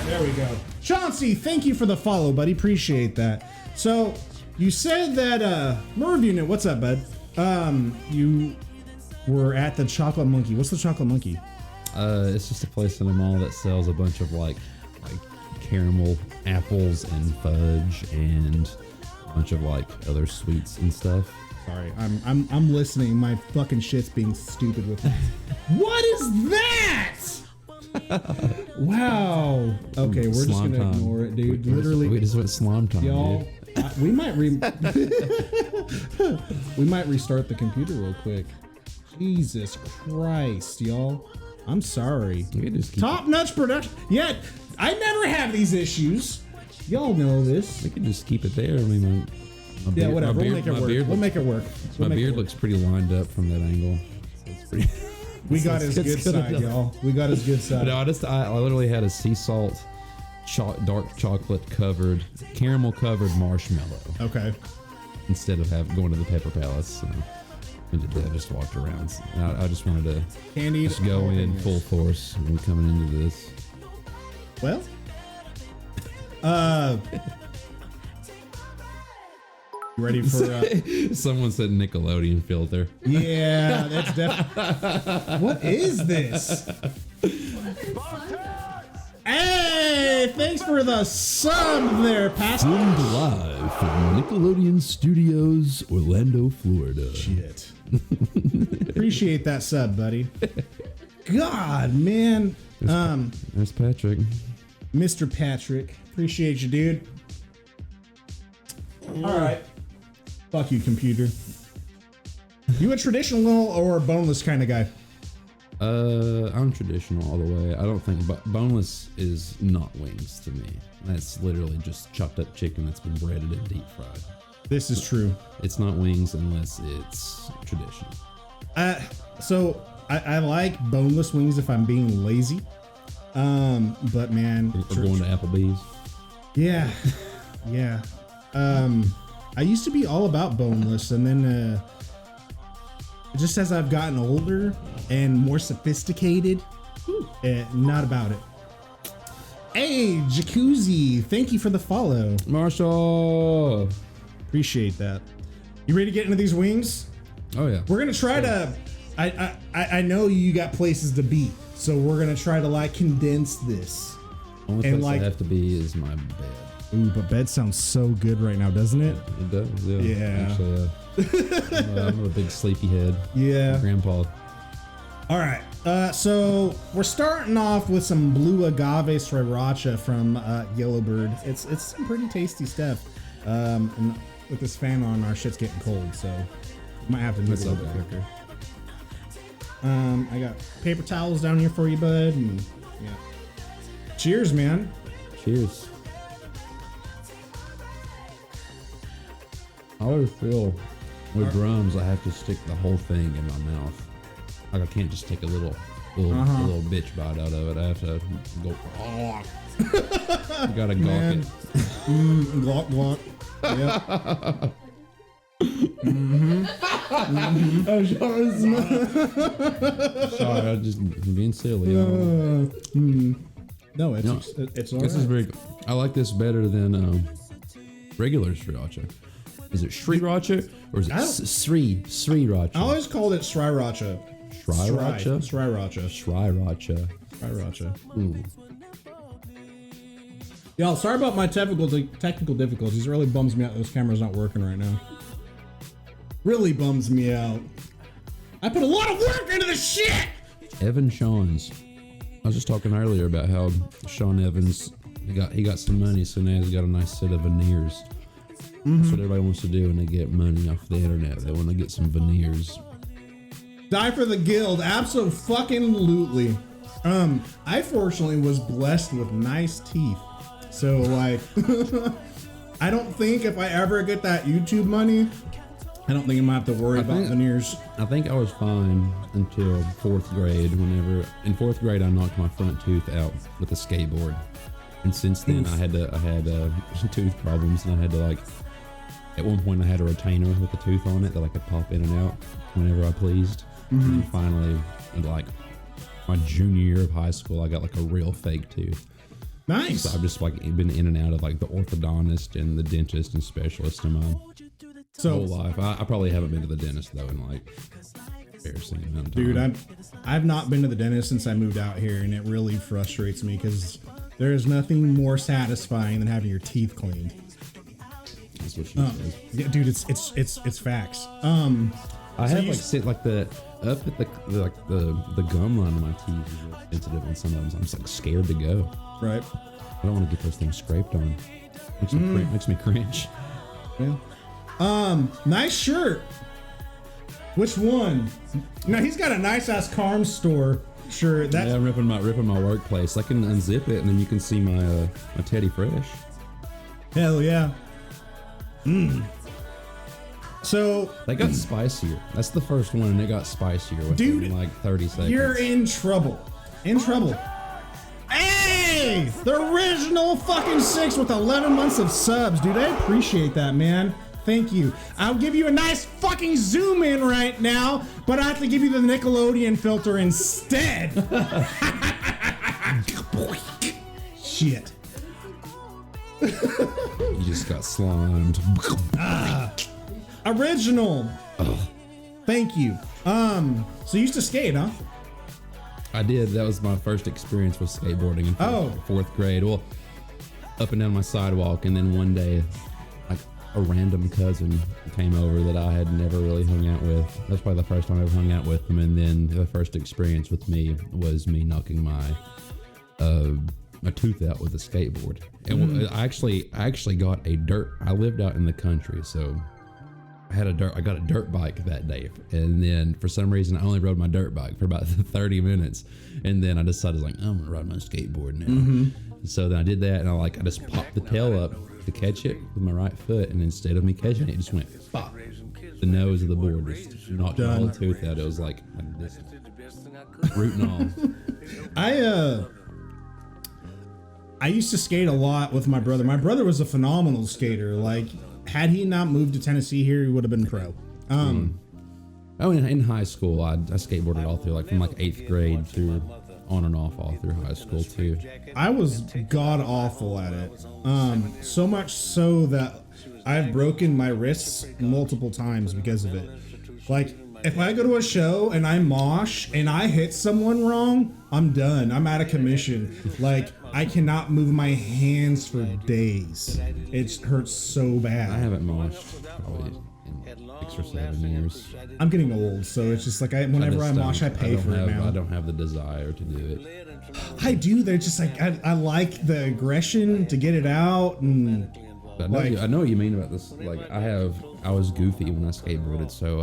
There we go. Chauncey, thank you for the follow, buddy. Appreciate that. So you said that Merv Unit, what's up, bud? You were at the Chocolate Monkey. What's the Chocolate Monkey? It's just a place in the mall that sells a bunch of like caramel apples and fudge and a bunch of like other sweets and stuff. Sorry, I'm listening. My fucking shit's being stupid with me. What is that? Wow. Okay, we're just gonna ignore it, dude. Literally, we just went slime time, y'all. We might we might restart the computer real quick. Jesus Christ, y'all. I'm sorry. Top Notch Production. Yeah, I never have these issues. Y'all know this. We can just keep it there. I mean, my beard, whatever. We'll make it work. We'll make it work. My beard looks pretty lined up from that angle. It's pretty. We got his good side, y'all. We got his good side. No, I literally had a sea salt, dark chocolate covered, caramel covered marshmallow. Okay. Instead of going to the Pepper Palace, so I did that. Just walked around. So I just wanted to just go in full force and coming into this. Well, you ready for someone said Nickelodeon filter. Yeah, that's definitely. What is this? Hey, thanks for the sub there, Pastor. Filmed live from Nickelodeon Studios, Orlando, Florida. Shit. Appreciate that sub, buddy. God, man. There's Patrick. Mr. Patrick. Appreciate you, dude. All right. Fuck you, computer. You a traditional or boneless kind of guy? I'm traditional all the way. I don't think boneless is not wings to me. That's literally just chopped up chicken that's been breaded and deep fried. This is true. It's not wings unless it's traditional. So I like boneless wings if I'm being lazy. But man, we're going to Applebee's. Yeah, yeah. I used to be all about boneless, and then just as I've gotten older and more sophisticated, not about it. Hey, Jacuzzi, thank you for the follow. Marshall. Appreciate that. You ready to get into these wings? Oh yeah. We're gonna try to. I know you got places to be, so we're gonna try to like condense this. Only place I have to be is my bed. Ooh, but bed sounds so good right now, doesn't it? It does. Yeah. Yeah. Actually, I'm a big sleepy head. Yeah. Grandpa. All right. So we're starting off with some blue agave sriracha from Yellowbird. It's some pretty tasty stuff. And with this fan on, our shit's getting cold, so we might have to move a little bit quicker. I got paper towels down here for you, bud. And yeah. Cheers, man. Cheers. I always feel with drums, I have to stick the whole thing in my mouth. Like I can't just take a little bitch bite out of it. I have to go. You gotta gawk it. Glock, glock. Yep. Sorry, I'm just being silly. No, it's all this right. is very. I like this better than regular sriracha. Is it sriracha or is it sriracha? I always called it sriracha. Sriracha. Sriracha. Y'all, sorry about my technical difficulties. It really bums me out. Those cameras not working right now. Really bums me out. I put a lot of work into this shit. Evan Sean's. I was just talking earlier about how Sean Evans he got some money, so now he's got a nice set of veneers. That's what everybody wants to do when they get money off the internet. They want to get some veneers. Die for the guild, absolutely. I fortunately was blessed with nice teeth, so like, I don't think if I ever get that YouTube money, I don't think I'm gonna have to worry about veneers. I think I was fine until 4th grade. Whenever in 4th grade, I knocked my front tooth out with a skateboard, and since then I had tooth problems, and I had to like. At one point, I had a retainer with a tooth on it that I could pop in and out whenever I pleased. And then finally, in like my junior year of high school, I got like a real fake tooth. Nice. So I've just like been in and out of like the orthodontist and the dentist and specialist in my whole life. I probably haven't been to the dentist though in like embarrassing amount of time. Dude, I've not been to the dentist since I moved out here, and it really frustrates me because there is nothing more satisfying than having your teeth cleaned. That's what she says. Yeah, dude, it's facts. I have like sit like the up at the gum line of my teeth is real sensitive on some of them. So I'm just like scared to go. Right. I don't want to get those things scraped on. Makes me cringe. Yeah. Nice shirt. Which one? Now he's got a nice ass Carm store shirt. That's I'm ripping my workplace. I can unzip it and then you can see my Teddy Fresh. Hell yeah. So they got spicier. That's the first one, and it got spicier within like 30 seconds. You're in trouble. In trouble. Hey! The original fucking 6 with 11 months of subs, dude. I appreciate that, man. Thank you. I'll give you a nice fucking zoom in right now, but I have to give you the Nickelodeon filter instead. Shit. You just got slimed. Original. Thank you. So you used to skate, huh? I did. That was my first experience with skateboarding in fourth grade. Well, up and down my sidewalk, and then one day, like a random cousin came over that I had never really hung out with. That's probably the first time I ever hung out with him. And then the first experience with me was me knocking my tooth out with a skateboard. And I actually got a dirt. I lived out in the country, so I got a dirt bike that day, and then for some reason I only rode my dirt bike for about 30 minutes, and then I decided like I'm gonna ride my skateboard now. So then I did that, and I just popped the tail up to catch it with my right foot, and instead of me catching it, it just went pop. The nose of the board just knocked the whole tooth out. It was like this, root and all. I used to skate a lot with my brother. My brother was a phenomenal skater. Like, had he not moved to Tennessee here, he would have been pro. In high school, I skateboarded all through, like from like 8th grade through on and off all through high school too. I was god awful at it. So much so that I've broken my wrists multiple times because of it. Like, if I go to a show and I mosh and I hit someone wrong, I'm done. I'm out of commission. Like, I cannot move my hands for days. It hurts so bad. I haven't moshed probably in 6 or 7 years. I'm getting old, so it's just like whenever I mosh, I pay for it now. I don't have the desire to do it. I do. They're just like, I like the aggression to get it out. And I know what you mean about this. Like, I was goofy when I skateboarded, so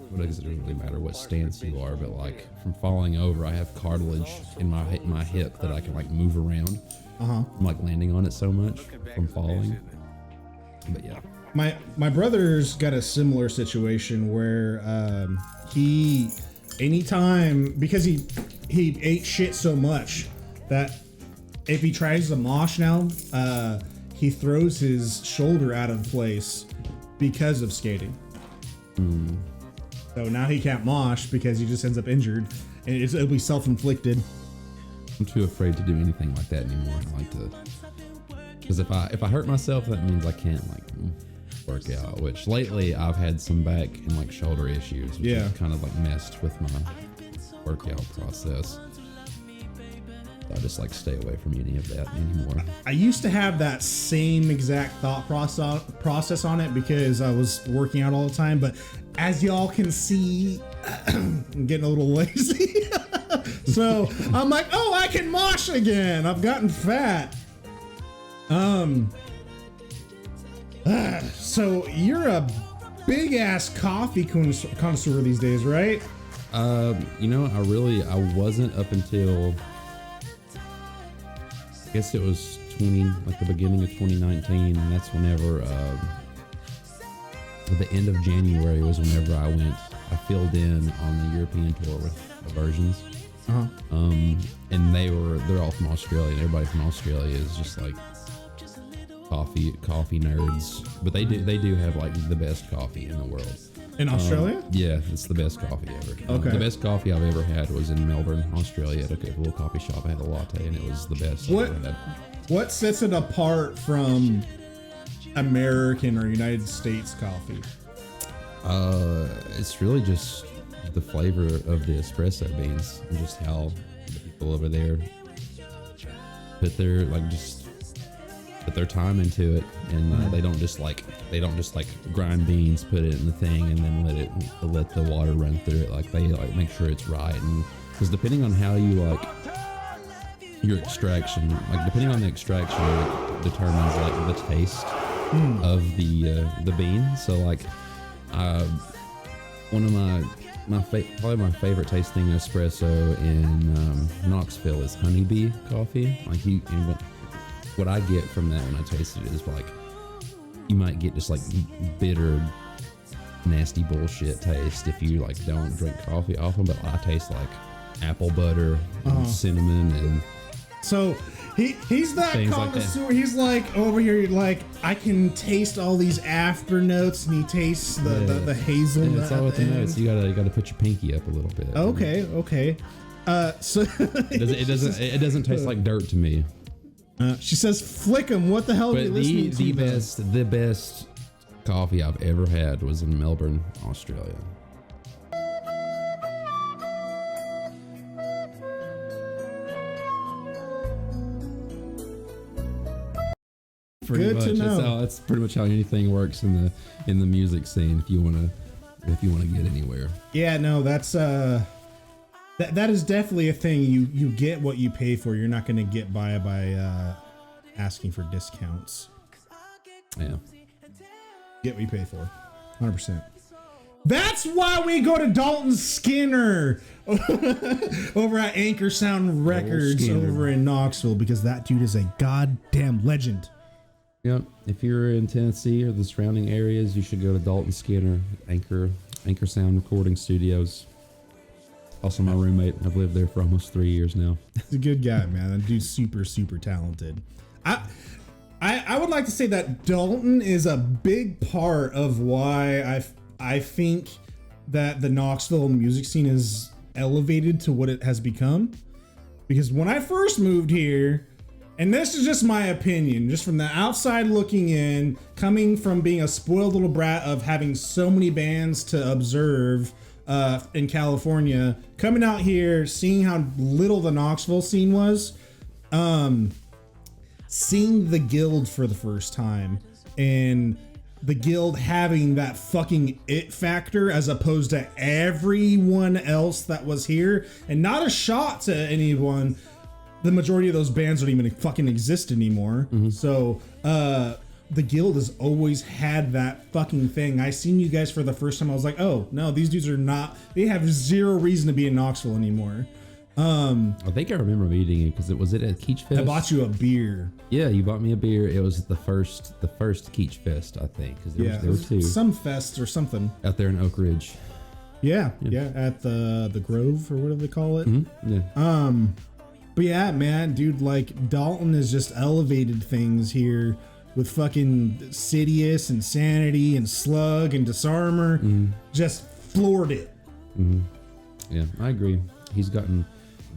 what does it really matter what stance you are? But like, from falling over, I have cartilage in my hip that I can like move around. I'm like landing on it so much from falling. But yeah, my brother's got a similar situation where because he ate shit so much that if he tries to mosh now, he throws his shoulder out of place because of skating. So now he can't mosh because he just ends up injured, and it'll be self-inflicted. I'm too afraid to do anything like that anymore. I like to, because if I hurt myself, that means I can't like work out. Which lately I've had some back and like shoulder issues, which has kind of like messed with my workout process. I just like stay away from any of that anymore. I used to have that same exact thought process on it because I was working out all the time, but as y'all can see, I'm getting a little lazy. So I'm like, oh, I can mosh again. I've gotten fat. So you're a big ass coffee connoisseur these days, right? I wasn't up until, I guess it was the beginning of 2019, and that's whenever, at the end of January was whenever I filled in on the European tour with Aversions. And they're all from Australia, and everybody from Australia is just like coffee nerds, but they do have like the best coffee in the world. In Australia? Yeah, it's the best coffee ever. Okay. The best coffee I've ever had was in Melbourne, Australia, at a little coffee shop. I had a latte, and it was the best I've ever had. What sets it apart from American or United States coffee? It's really just the flavor of the espresso beans and just how the people over there put their time into it, and they don't just like grind beans, put it in the thing, and then let the water run through it. Like they like make sure it's right, and because depending on how you like your extraction, like depending on the extraction, it determines like the taste of the bean. So like one of probably my favorite tasting espresso in Knoxville is honeybee coffee. Like what I get from that when I taste it is like you might get just like bitter, nasty bullshit taste if you like don't drink coffee often, but I taste like apple butter and cinnamon and so he's that connoisseur. Like that. He's like over here, like I can taste all these after notes, and he tastes the hazelnut. Yeah, it's all with the notes. You gotta put your pinky up a little bit. Okay. So it doesn't taste like dirt to me. She says, "Flick 'em." What the hell are you listening to? The best coffee I've ever had was in Melbourne, Australia. Good to know. That's pretty much how anything works in the music scene. If you wanna get anywhere. Yeah, no, that's that is definitely a thing. You get what you pay for. You're not gonna get by asking for discounts. Yeah. Get what you pay for, 100%. That's why we go to Dalton Skinner over at Anchor Sound Records over in Knoxville, because that dude is a goddamn legend. Yep. If you're in Tennessee or the surrounding areas, you should go to Dalton Skinner, Anchor Sound Recording Studios. Also my roommate. I've lived there for almost 3 years now. He's a good guy, man. That dude's super, super talented. I would like to say that Dalton is a big part of why I think that the Knoxville music scene is elevated to what it has become. Because when I first moved here, and this is just my opinion, just from the outside looking in, coming from being a spoiled little brat of having so many bands to observe in California, coming out here, seeing how little the Knoxville scene was, seeing the Guild for the first time, and the Guild having that fucking it factor as opposed to everyone else that was here, and not a shot to anyone. The majority of those bands don't even fucking exist anymore. Mm-hmm. So the Guild has always had that fucking thing. I seen you guys for the first time. I was like, oh no, these dudes are not. They have zero reason to be in Knoxville anymore. I think I remember meeting you because it was at Keach Fest. I bought you a beer. Yeah, you bought me a beer. It was the first Keach Fest, I think, because there were two. Some fest or something out there in Oak Ridge. Yeah, at the Grove or whatever they call it. Mm-hmm. Yeah. But yeah, man, dude, like Dalton has just elevated things here with fucking Sidious and Sanity and Slug and Disarmor. Mm-hmm. Just floored it. Mm-hmm. Yeah, I agree. He's gotten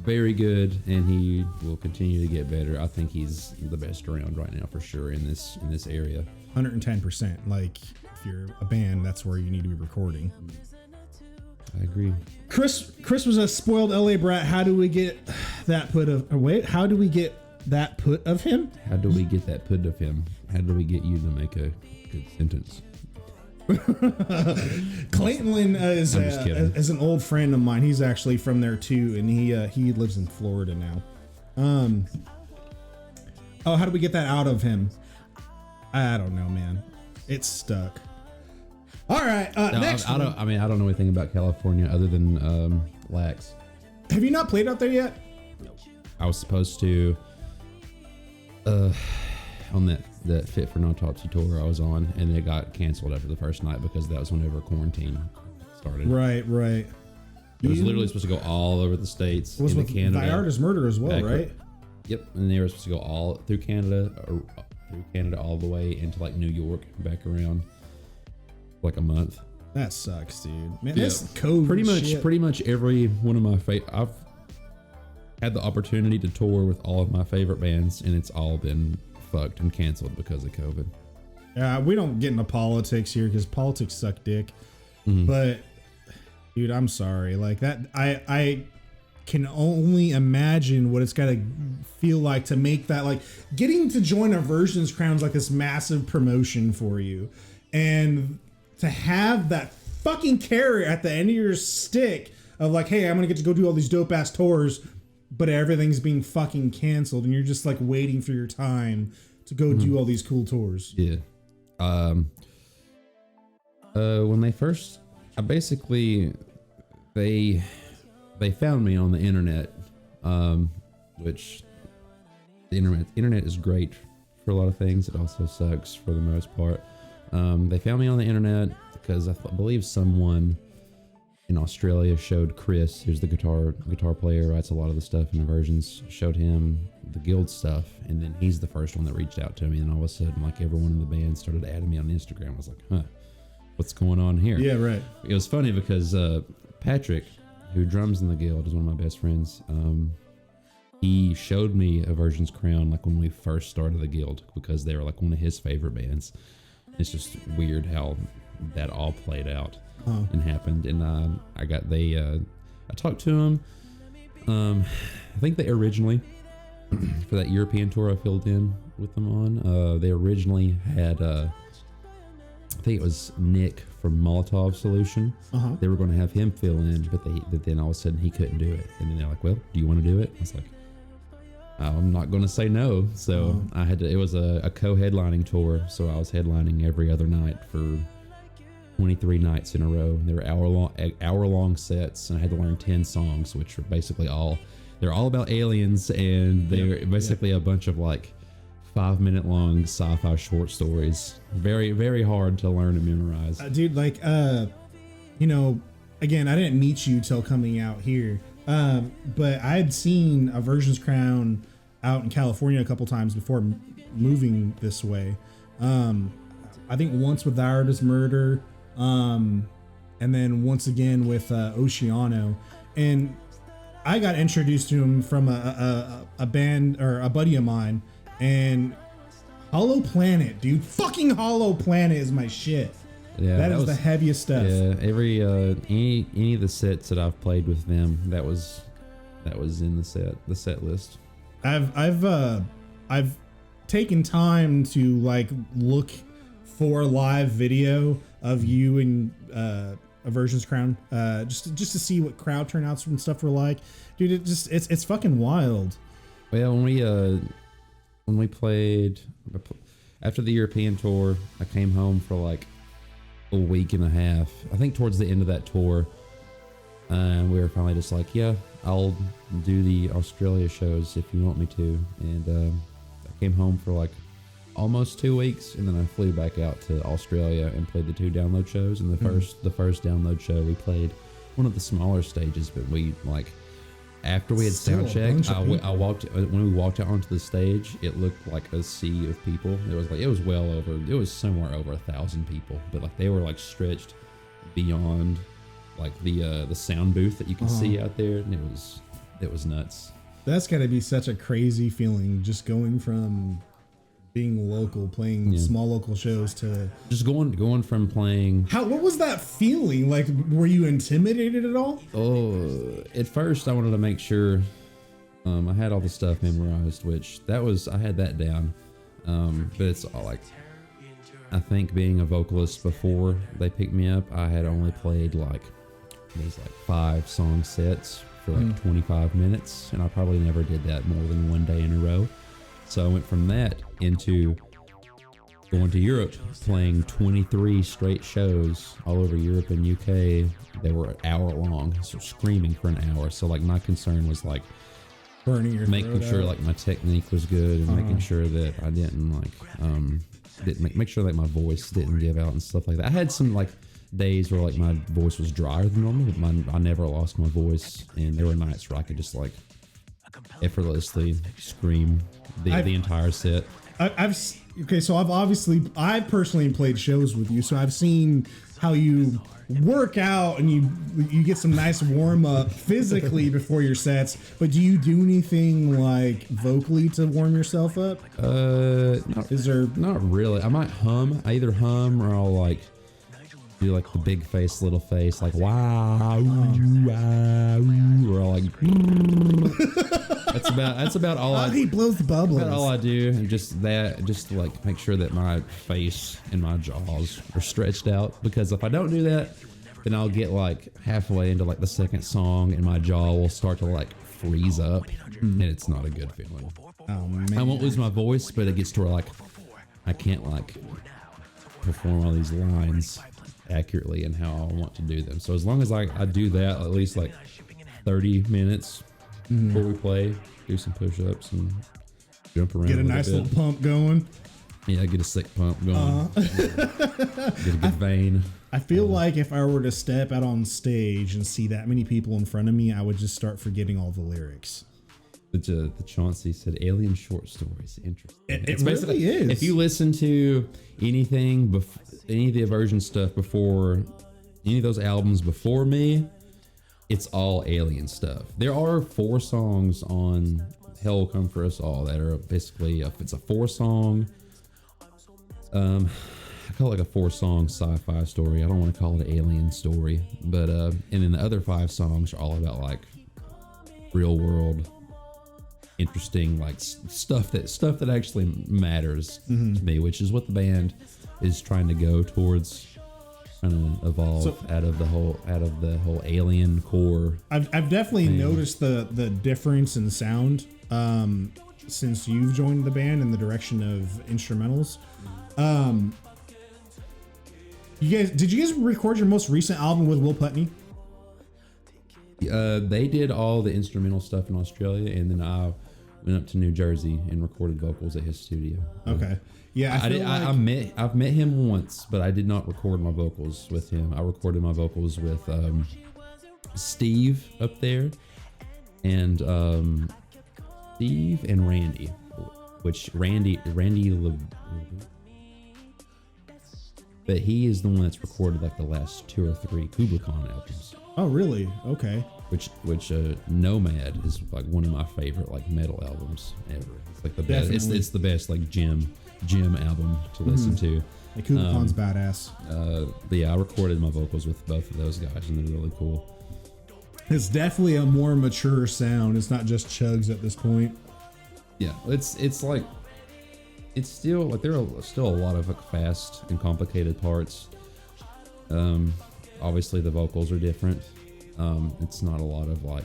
very good, and he will continue to get better. I think he's the best around right now for sure in this area. 110%. Like if you're a band, that's where you need to be recording. I agree. Chris was a spoiled LA brat. How do we get that put of? How do we get that put of him? How do we get that put of him? How do we get you to make a good sentence? Clayton is an old friend of mine. He's actually from there too, and he lives in Florida now. How do we get that out of him? I don't know, man. It's stuck. All right. Next. I don't know anything about California other than Lax. Have you not played out there yet? No. I was supposed to on that Fit for an Autopsy tour I was on, and it got canceled after the first night because that was whenever quarantine started. Right. It was literally supposed to go all over the states. It was with Canada. Thyarda's Murder as well, right? Yep, and they were supposed to go all through Canada all the way into like New York, back around like a month. That sucks, dude. Man, Yeah. that's COVID Pretty much every one of my I've had the opportunity to tour with all of my favorite bands, and it's all been fucked and canceled because of COVID. We don't get into politics here because politics suck dick. But dude, I'm sorry. Like that, I can only imagine what it's got to feel like to make that, like getting to join Aversions Crown's like this massive promotion for you, and to have that fucking carrot at the end of your stick of like, hey, I'm gonna get to go do all these dope ass tours, but everything's being fucking canceled, and you're just like waiting for your time to go do all these cool tours. Yeah. When they first, they found me on the internet, which the internet is great for a lot of things. It also sucks for the most part. They found me on the internet because I believe someone in Australia showed Chris, who's the guitar player, writes a lot of the stuff in Aversions, showed him the guild stuff, and then he's the first one that reached out to me, and all of a sudden, like, everyone in the band started adding me on Instagram. I was like, huh, what's going on here? Yeah, right. It was funny because Patrick, who drums in the guild, is one of my best friends. He showed me Aversions Crown like when we first started the guild because they were like one of his favorite bands. It's just weird how that all played out and happened. And I talked to him. I think they originally, for that European tour I filled in with them on, they originally had, I think it was Nick from Molotov Solution. They were going to have him fill in, but then all of a sudden he couldn't do it. And then they're like, well, do you want to do it? I was like, I'm not going to say no. So I had to, it was a co-headlining tour. So I was headlining every other night for 23 nights in a row. They were hour long sets, and I had to learn 10 songs, which were basically they're all about aliens, and they're basically a bunch of like 5-minute long sci-fi short stories. Very, very hard to learn and memorize. Dude, like, you know, again, I didn't meet you till coming out here. But I had seen Aversions Crown out in California a couple times before moving this way. I think once with Thou Art Is Murder, and then once again with Oceano. And I got introduced to him from a band or a buddy of mine, and Hollow Planet, dude. Fucking Hollow Planet is my shit. Yeah, that is the heaviest stuff. Yeah, every any of the sets that I've played with them, that was in the set list. I've taken time to like look for live video of you and Aversions Crown, just to see what crowd turnouts and stuff were like, dude. It's fucking wild. Well, when we played after the European tour, I came home for like a week and a half. I think towards the end of that tour, we were finally just like, yeah, I'll do the Australia shows if you want me to. And I came home for like almost 2 weeks, and then I flew back out to Australia and played the 2 download shows. And the first download show, we played one of the smaller stages, but we like after we had sound checked, I walked when we walked out onto the stage, it looked like a sea of people. It was somewhere over 1,000 people, but like they were like stretched beyond like the sound booth that you can see out there, and it was nuts. That's got to be such a crazy feeling, just going from being local, playing small local shows to just going from playing. What was that feeling like? Were you intimidated at all? Oh, at first I wanted to make sure I had all the stuff memorized, which I had that down. But it's all like, I think being a vocalist before they picked me up, I had only played like these like 5 song sets for like 25 minutes, and I probably never did that more than one day in a row. So I went from that into going to Europe, playing 23 straight shows all over Europe and UK. They were an hour long, so screaming for an hour. So like my concern was like burning your making sure like my technique was good, and making sure that I didn't like make sure that my voice didn't give out and stuff like that. I had some like days where like my voice was drier than normal, but I never lost my voice, and there were nights where I could just like effortlessly scream the entire set. I've personally played shows with you, so I've seen how you work out and you get some nice warm up physically before your sets, but do you do anything like vocally to warm yourself up? Not really. I might hum. I either hum or I'll like do like the big face, little face, like wow, or I'll like. That's about all. He blows the bubbles. That's all I do, and just to like make sure that my face and my jaws are stretched out. Because if I don't do that, then I'll get like halfway into like the second song, and my jaw will start to like freeze up, and it's not a good feeling. Oh man! I won't lose my voice, but it gets to where like I can't like perform all these lines accurately and how I want to do them. So as long as I do that at least like 30 minutes before we play, do some push-ups and jump around. Get a nice little pump going. Yeah, get a sick pump going. Get a good vein. I feel like if I were to step out on stage and see that many people in front of me, I would just start forgetting all the lyrics. The Chauncey said alien short stories. Interesting. It really is. If you listen to anything, any of the Aversion stuff before, any of those albums before me, it's all alien stuff. There are 4 songs on Hell Come For Us All that are basically, it's a 4-song, I call it like a 4-song sci-fi story. I don't want to call it an alien story, but, and then the other 5 songs are all about like real world, interesting, like stuff that actually matters to me, which is what the band is trying to go towards, trying to evolve out of the whole alien core. I've definitely noticed the difference in sound since you've joined the band in the direction of instrumentals. Did you guys record your most recent album with Will Putney? They did all the instrumental stuff in Australia, and then I went up to New Jersey and recorded vocals at his studio. Okay. Yeah, I've met him once, but I did not record my vocals with him. I recorded my vocals with Steve up there, and Steve and Randy, which Randy, but he is the one that's recorded like the last 2 or 3 Kubla Khan albums. Oh, really? Okay. Which Nomad is like one of my favorite like metal albums ever. It's like the best. It's the best like gym album to listen to. Like Kubla Khan's badass. But yeah, I recorded my vocals with both of those guys, and they're really cool. It's definitely a more mature sound. It's not just chugs at this point. Yeah, it's like it's still like there are still a lot of like fast and complicated parts. Obviously the vocals are different. It's not a lot of like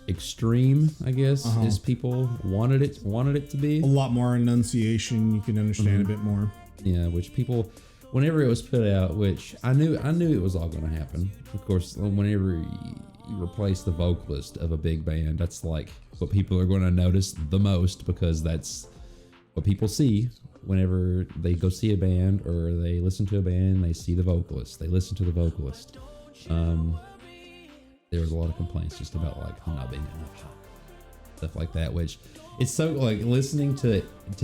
extreme, I guess, as people wanted it to be. A lot more enunciation. You can understand a bit more. Yeah, which people, whenever it was put out, which I knew it was all going to happen. Of course, whenever you replace the vocalist of a big band, that's like what people are going to notice the most, because that's what people see whenever they go see a band or they listen to a band. They see the vocalist. They listen to the vocalist. There was a lot of complaints just about like hubbing and stuff like that, which it's so like listening to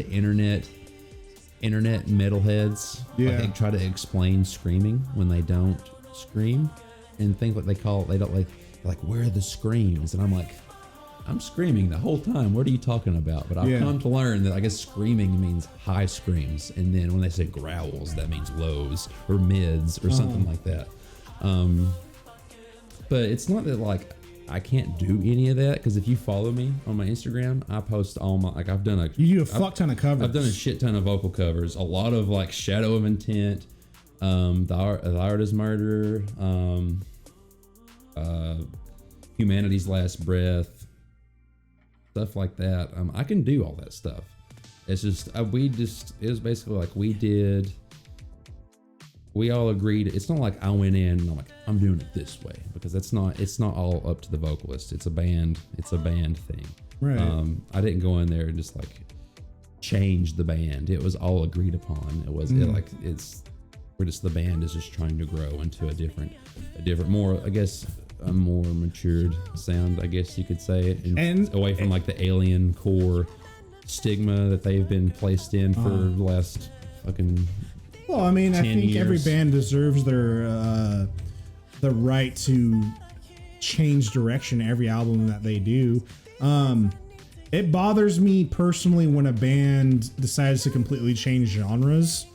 internet metalheads. Yeah. Like, they try to explain screaming when they don't scream, and things like they don't like where are the screams, and I'm like, I'm screaming the whole time. What are you talking about? But I've come to learn that I guess screaming means high screams, and then when they say growls, that means lows or mids or something like that. But it's not that like I can't do any of that, because if you follow me on my Instagram, I post all my like I've done a you do a fuck ton of covers. I've done a shit ton of vocal covers, a lot of like Shadow of Intent, The Art Is Murder, Humanity's Last Breath, stuff like that. I can do all that stuff. It's just it was basically like we all agreed. It's not like I went in and I'm like, I'm doing it this way, because it's not all up to the vocalist. It's a band thing. Right. I didn't go in there and just like change the band. It was all agreed upon. It was the band is just trying to grow into a different more, I guess, a more matured sound, I guess you could say, and away from like the alien core stigma that they've been placed in for the last fucking Well, I mean, I 10 think every years. band deserves their the right to change direction every album that they do. It bothers me personally when a band decides to completely change genres,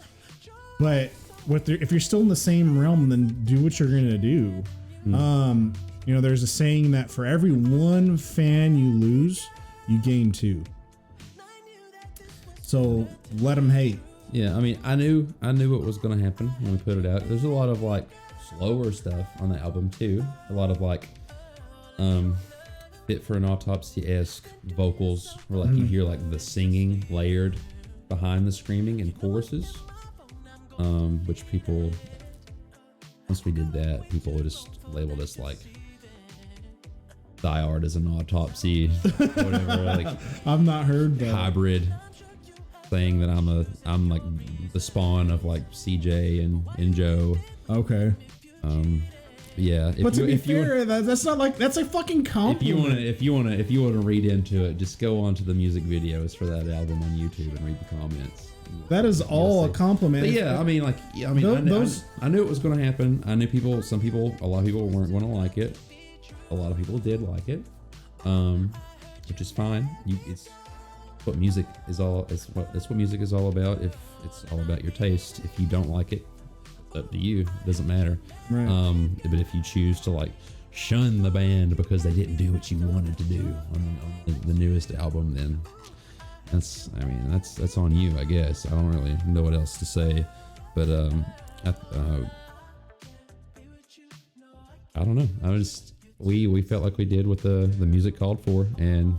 but if you're still in the same realm, then do what you're gonna do. You know, there's a saying that for every one fan you lose, you gain two. So let them hate. Yeah, I mean, I knew what was going to happen when we put it out. There's a lot of like slower stuff on the album too. A lot of like Fit for an Autopsy-esque vocals where like you hear like the singing layered behind the screaming and choruses. Which people, once we did that, people just labeled us like Die Hard as an autopsy, whatever, like I've not heard that. hybrid thing that I'm like the spawn of like CJ and Joe. Okay. Yeah. But to be fair, that's not like, that's a fucking compliment. If you want to read into it, just go onto the music videos for that album on YouTube and read the comments. That is all a compliment. But yeah, I mean, like, I mean, I knew it was going to happen. I knew a lot of people weren't going to like it. A lot of people did like it, which is fine. It's what music is all. That's what music is all about. If it's all about your taste, if you don't like it, it's up to you. It doesn't matter. Right. But if you choose to like shun the band because they didn't do what you wanted to do on the newest album, then that's on you, I guess. I don't really know what else to say, but I don't know. We felt like we did what the music called for, and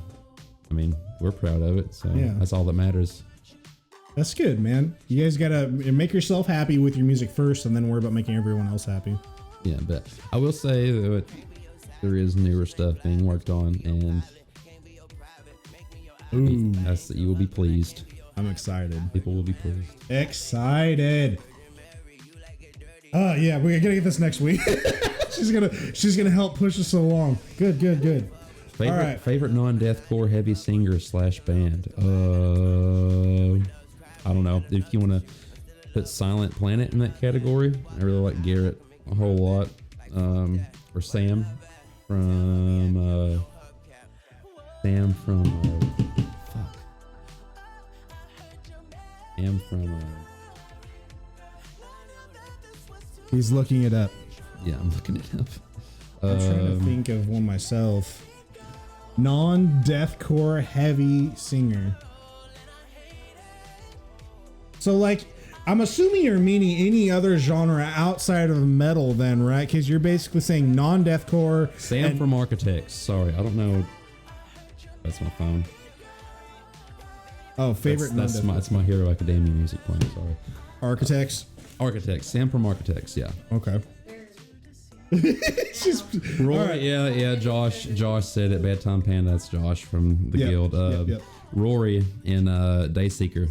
I mean, we're proud of it, so yeah. That's all that matters. That's good, man. You guys gotta make yourself happy with your music first, and then worry about making everyone else happy. Yeah, but I will say that there is newer stuff being worked on, and you will be pleased. I'm excited. People will be pleased. Excited. Yeah, we're gonna get this next week. she's gonna help push us along. Good. All right. Favorite non-deathcore heavy singer / band. I don't know if you want to put Silent Planet in that category. I really like Garrett a whole lot, or Sam from He's looking it up. Yeah, I'm looking it up. I'm trying to think of one myself. Non-deathcore heavy singer. So, like, I'm assuming you're meaning any other genre outside of metal, then, right? Because you're basically saying non-deathcore. Sam from Architects. Sorry, I don't know. That's my phone. Oh, favorite. That's my Hero Academia music playing. Sorry. Architects. Sam from Architects. Yeah. Okay. She's Rory, right. yeah. Josh said it. Bad Time Panda. That's Josh from the guild. Yep. Rory in Dayseeker.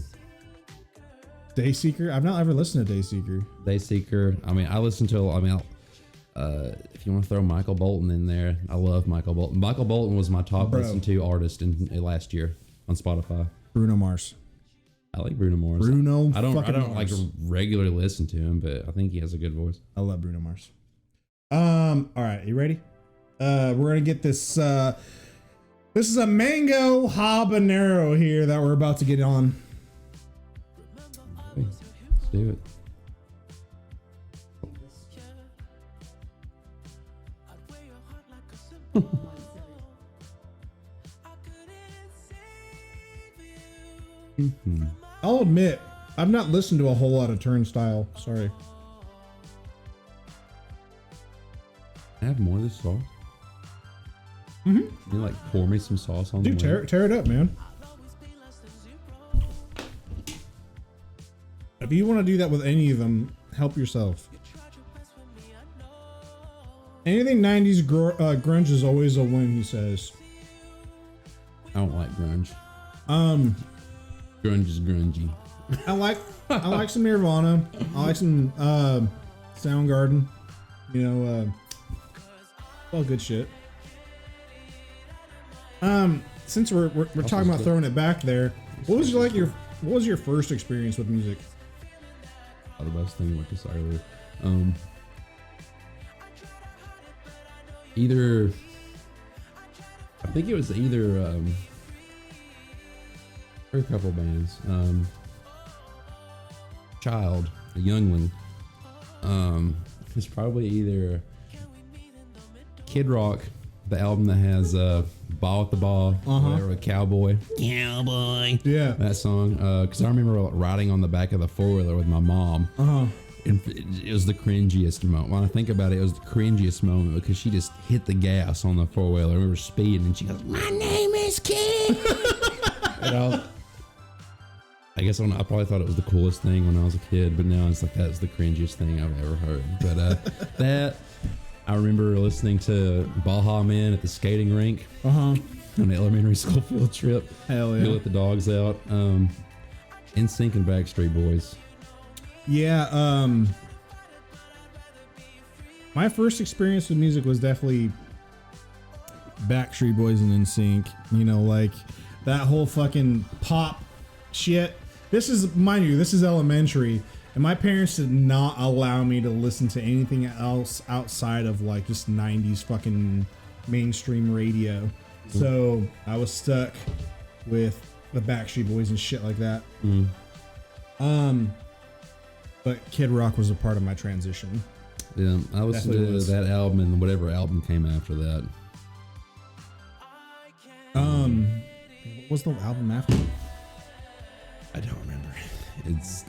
Dayseeker. I've not ever listened to Dayseeker. Dayseeker. I mean, I listen to. If you want to throw Michael Bolton in there, I love Michael Bolton. Michael Bolton was my top listened to artist in last year on Spotify. Bruno Mars. I like Bruno Mars. I don't like regularly listen to him, but I think he has a good voice. I love Bruno Mars. All right, you ready? We're gonna get this. This is a mango habanero here that we're about to get on. Okay, let's do it. I'll admit, I've not listened to a whole lot of Turnstile. Sorry. I have more of this sauce. Mm-hmm. You like pour me some sauce on Dude, the way? tear it up, man. If you want to do that with any of them, help yourself. Anything 90s grunge is always a win, he says. I don't like grunge. Grunge is grungy. I like some Nirvana. I like some Soundgarden. You know, all good shit. Since we're talking about throwing it back there, what was your first experience with music? the best thing what to say earlier. Either I think it was either there were a couple bands. Child, a young one. It's probably either Kid Rock, the album that has Ball with the Ball, whatever, a cowboy. Yeah. That song. Because I remember riding on the back of the four-wheeler with my mom. And it was the cringiest moment. When I think about it, it was the cringiest moment because she just hit the gas on the four-wheeler. We were speeding and she goes, "My name is Kid." And I guess I probably thought it was the coolest thing when I was a kid, but now it's like that's the cringiest thing I've ever heard. But that, I remember listening to Baja Men at the skating rink on the elementary school field trip. Hell yeah. We let the dogs out. NSYNC and Backstreet Boys. Yeah, my first experience with music was definitely Backstreet Boys and NSYNC. You know, like that whole fucking pop shit. This is, mind you, this is elementary, and my parents did not allow me to listen to anything else outside of like just 90s fucking mainstream radio. So I was stuck with the Backstreet Boys and shit like that. But Kid Rock was a part of my transition. Yeah, I listened to that album and whatever album came after that. What was the album after? I don't remember. It's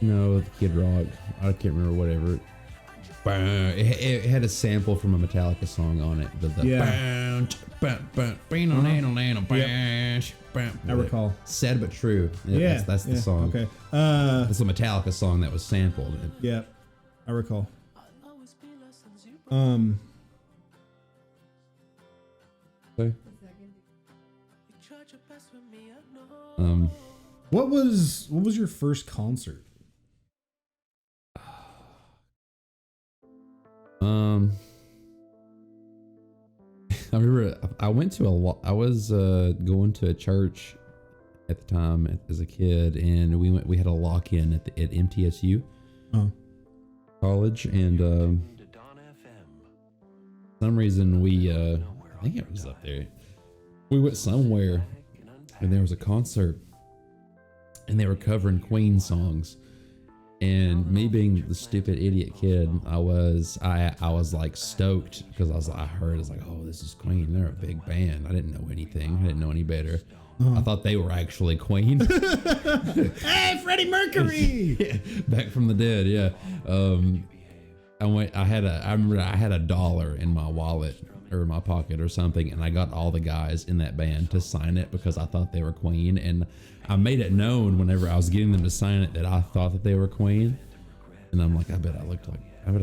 no Kid Rock. I can't remember whatever. It had a sample from a Metallica song on it. I recall. Sad but true. Yeah, that's the song. Okay. It's a Metallica song that was sampled. Yeah, I recall. Okay. What was your first concert? I remember I went to I was going to a church at the time as a kid, and we had a lock-in at MTSU college, and for some reason I think it was up there. We went somewhere and there was a concert and they were covering Queen songs. And me being the stupid idiot kid, I was like stoked because I heard it's like, oh, this is Queen. They're a big band. I didn't know anything. I didn't know any better. I thought they were actually Queen. Hey, Freddie Mercury! Yeah, back from the dead. Yeah. I remember I had $1 in my wallet or my pocket or something, and I got all the guys in that band to sign it because I thought they were Queen, and I made it known whenever I was getting them to sign it that I thought that they were Queen, and I'm like, I bet I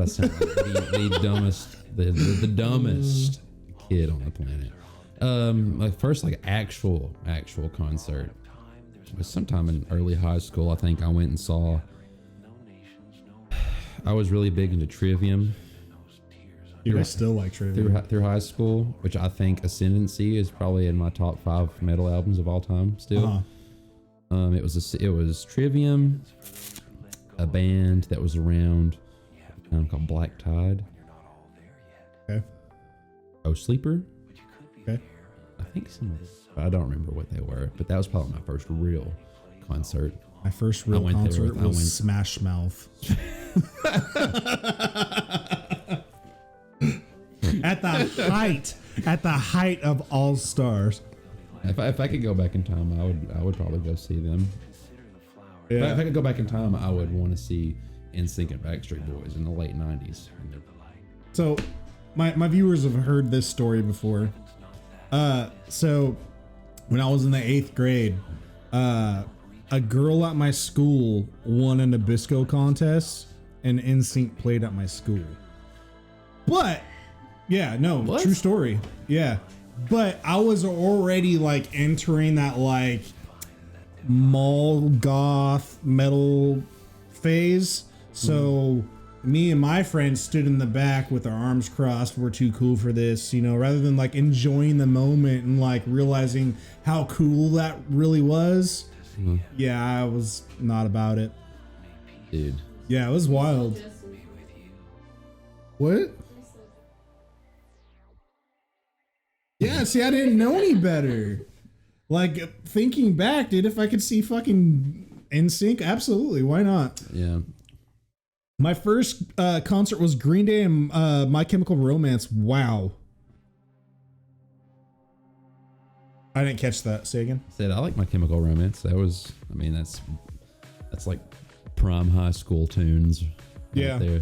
sound like the dumbest, the dumbest kid on the planet. My first actual concert was sometime in early high school. I think I went and saw. I was really big into Trivium. I still like Trivium. Through high school, which I think Ascendancy is probably in my top 5 metal albums of all time still. It was Trivium, a band that was around called Black Tide. Okay. Oh, Sleeper. Okay. I think I don't remember what they were, but that was probably my first real concert. My first real concert was Smash Mouth. At the height of All Stars. If I could go back in time, I would probably go see them. Yeah. If I could go back in time, I would want to see NSYNC and Backstreet Boys in the late 90s. So, my viewers have heard this story before. So when I was in the 8th grade, a girl at my school won a Nabisco contest, and NSYNC played at my school. But true story. Yeah. But I was already entering that mall goth metal phase. So me and my friends stood in the back with our arms crossed. We're too cool for this, rather than enjoying the moment and realizing how cool that really was. Yeah, I was not about it. Dude. Yeah, it was wild. What? Yeah, see, I didn't know any better. Like, thinking back, dude, if I could see fucking NSYNC, absolutely, why not? Yeah. My first concert was Green Day and My Chemical Romance. Wow. I didn't catch that. Say again. Said I like My Chemical Romance. That was, I mean, that's like prime high school tunes. Yeah. Right there.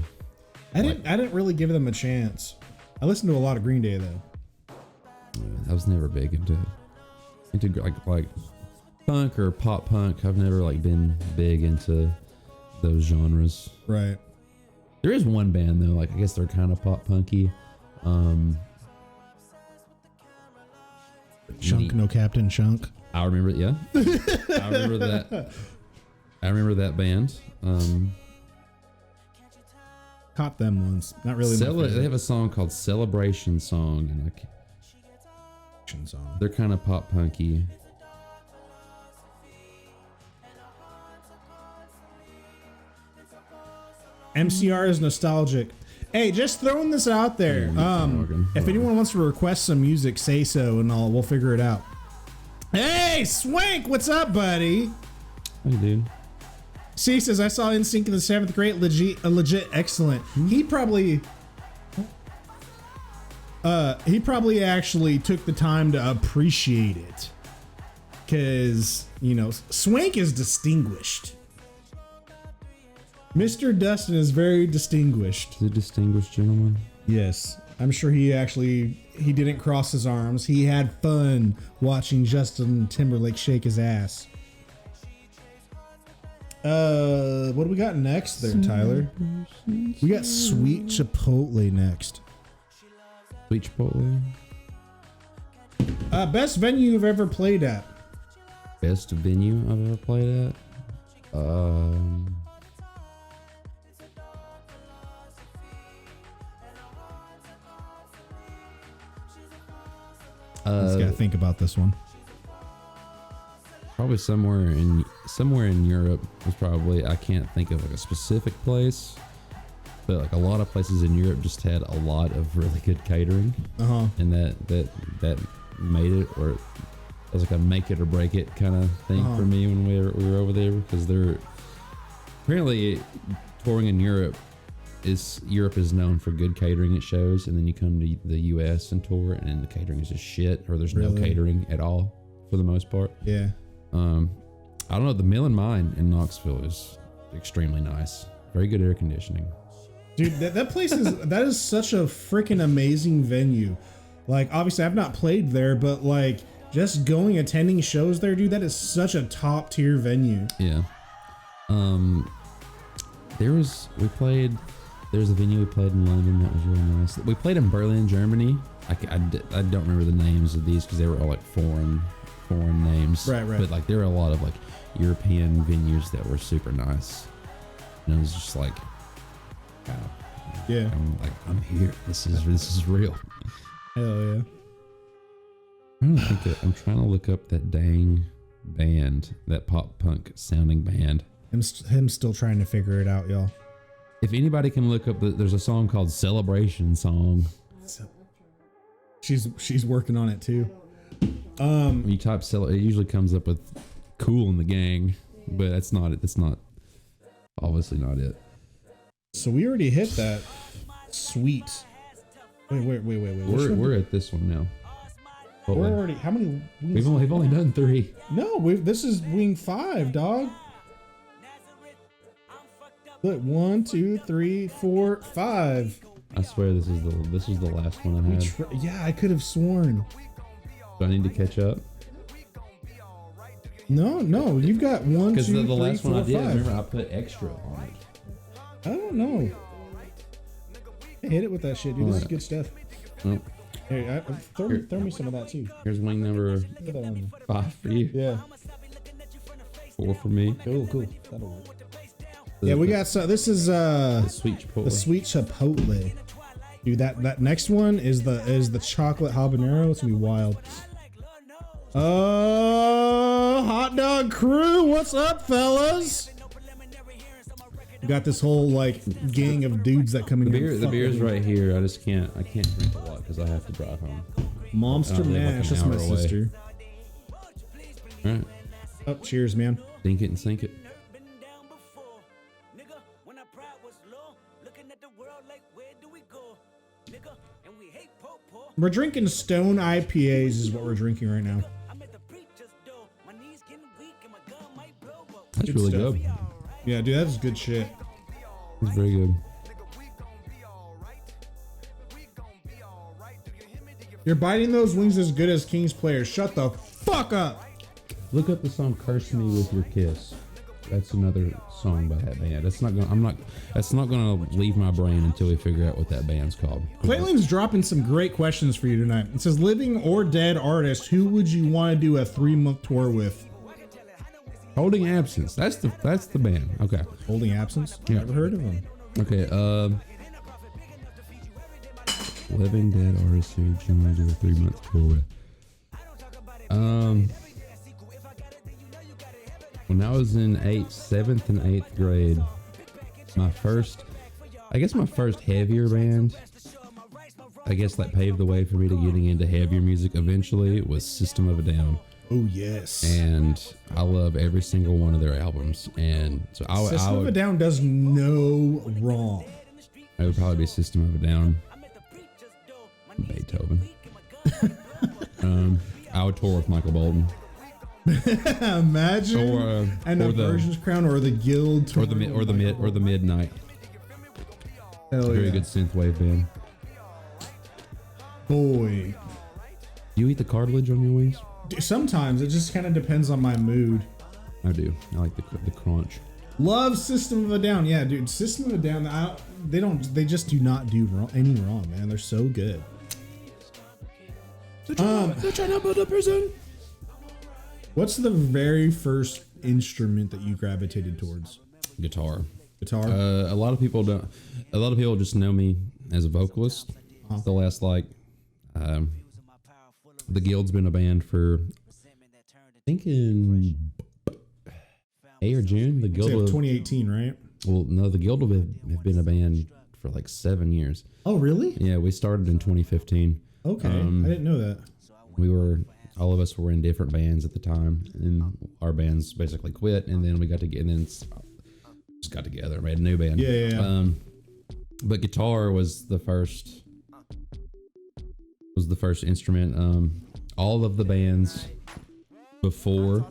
I didn't really give them a chance. I listened to a lot of Green Day though. I was never big into like punk or pop punk. I've never like been big into those genres. Right. There is one band though, like I guess they're kind of pop punky. Chunk, no Captain Chunk. I remember, yeah. I remember that. I remember that band. Caught them once. Not really. They have a song called Celebration Song, and like they're kind of pop punky. MCR is nostalgic. Hey, just throwing this out there. If anyone wants to request some music, say so, and we'll figure it out. Hey, Swank, what's up, buddy? Hey, dude. C says I saw NSYNC in the 7th grade. Legit excellent. He probably actually took the time to appreciate it, because Swank is distinguished. Mr. Dustin is very distinguished. He's a distinguished gentleman. Yes, I'm sure he didn't cross his arms. He had fun watching Justin Timberlake shake his ass. What do we got next there, Tyler? We got Sweet Chipotle next. Sweet Chipotle. Best venue you've ever played at? Best venue I've ever played at? Just gotta think about this one. Probably somewhere in Europe was probably, I can't think of like a specific place, but like a lot of places in Europe just had a lot of really good catering, and that made it, or it was like a make it or break it kind of thing for me when we were over there, because they're apparently touring in Europe is known for good catering at shows, and then you come to the US and tour and the catering is just shit, or there's no catering at all for the most part. Yeah. I don't know, the Mill and Mine in Knoxville is extremely nice. Very good air conditioning. Dude, that place is such a freaking amazing venue. Like, obviously I've not played there, but like just attending shows there, dude, that is such a top tier venue. Yeah. There's a venue we played in London that was really nice. We played in Berlin, Germany. I don't remember the names of these because they were all like foreign names. Right. But like there were a lot of like European venues that were super nice. And it was just like, wow. Yeah. I'm here. This is real. Hell yeah. I'm trying to look up that dang band, that pop punk sounding band. Him still trying to figure it out, y'all. If anybody can look up, there's a song called Celebration Song. She's working on it too. When you type it usually comes up with Cool in the Gang, but that's not it. That's not, obviously not it. So we already hit that. Sweet. Wait. We're at this one now. We're already, how many wings? We've only done 3. No, this is wing 5, dog. Look, 1, 2, 3, 4, 5. I swear this is the last one I had. Yeah, I could have sworn. Do I need to catch up? No, you've got 1, 2, 3, 4, 5. Because the last one I did, remember I put extra on it. I don't know. Hit it with that shit, dude. This is good stuff. Oh. Hey, throw me some of that too. Here's wing number 5 for you. Yeah. 4 for me. Cool. That'll work. Yeah, we got this is the sweet chipotle. The sweet chipotle. Dude, that next one is the chocolate habanero. It's gonna be wild. Hot dog crew, what's up, fellas? We got this whole like gang of dudes that come in. The beer's right here. I can't drink a lot because I have to drive home. Monster Mash, that's my sister. All right. Oh, cheers, man. Think it and sink it. We're drinking Stone IPAs is what we're drinking right now. That's really good. Yeah, dude, that's good shit. It's very good. You're biting those wings as good as King's players. Shut the fuck up. Look up the song "Curse Me with Your Kiss." That's another song by that band. That's not gonna leave my brain until we figure out what that band's called. Clayton's dropping some great questions for you tonight. It says, living or dead artist, who would you want to do a 3-month tour with? Holding Absence. That's the band. Okay. Holding Absence? Yeah. Never heard of them. Okay. Living dead artist who would you want to do a 3-month tour with? When I was in 7th and 8th grade, my first heavier band, I guess that paved the way for me to getting into heavier music eventually, was System of a Down. Oh, yes. And I love every single one of their albums. And so System of a Down does no wrong. It would probably be System of a Down. Beethoven. I would tour with Michael Bolton. Imagine an Aversions Crown or the Guild or the Midnight. Hell Very yeah. good synthwave band. Boy, You eat the cartilage on your wings? sometimes it just kind of depends on my mood. I do. I like the crunch. Love System of a Down. Yeah, dude, System of a Down. They just do not do any wrong, man. They're so good. They're trying to build a prison. What's the very first instrument that you gravitated towards? Guitar. Guitar. A lot of people don't. A lot of people just know me as a vocalist. The last the Guild's been a band for, I think in May or June. The Guild of 2018, right? Well, no, the Guild have been a band for like 7 years. Oh, really? Yeah, we started in 2015. Okay, I didn't know that. All of us were in different bands at the time, and our bands basically quit, and then we got together, and then just got together, made a new band. Yeah. But guitar was the first instrument. All of the bands before,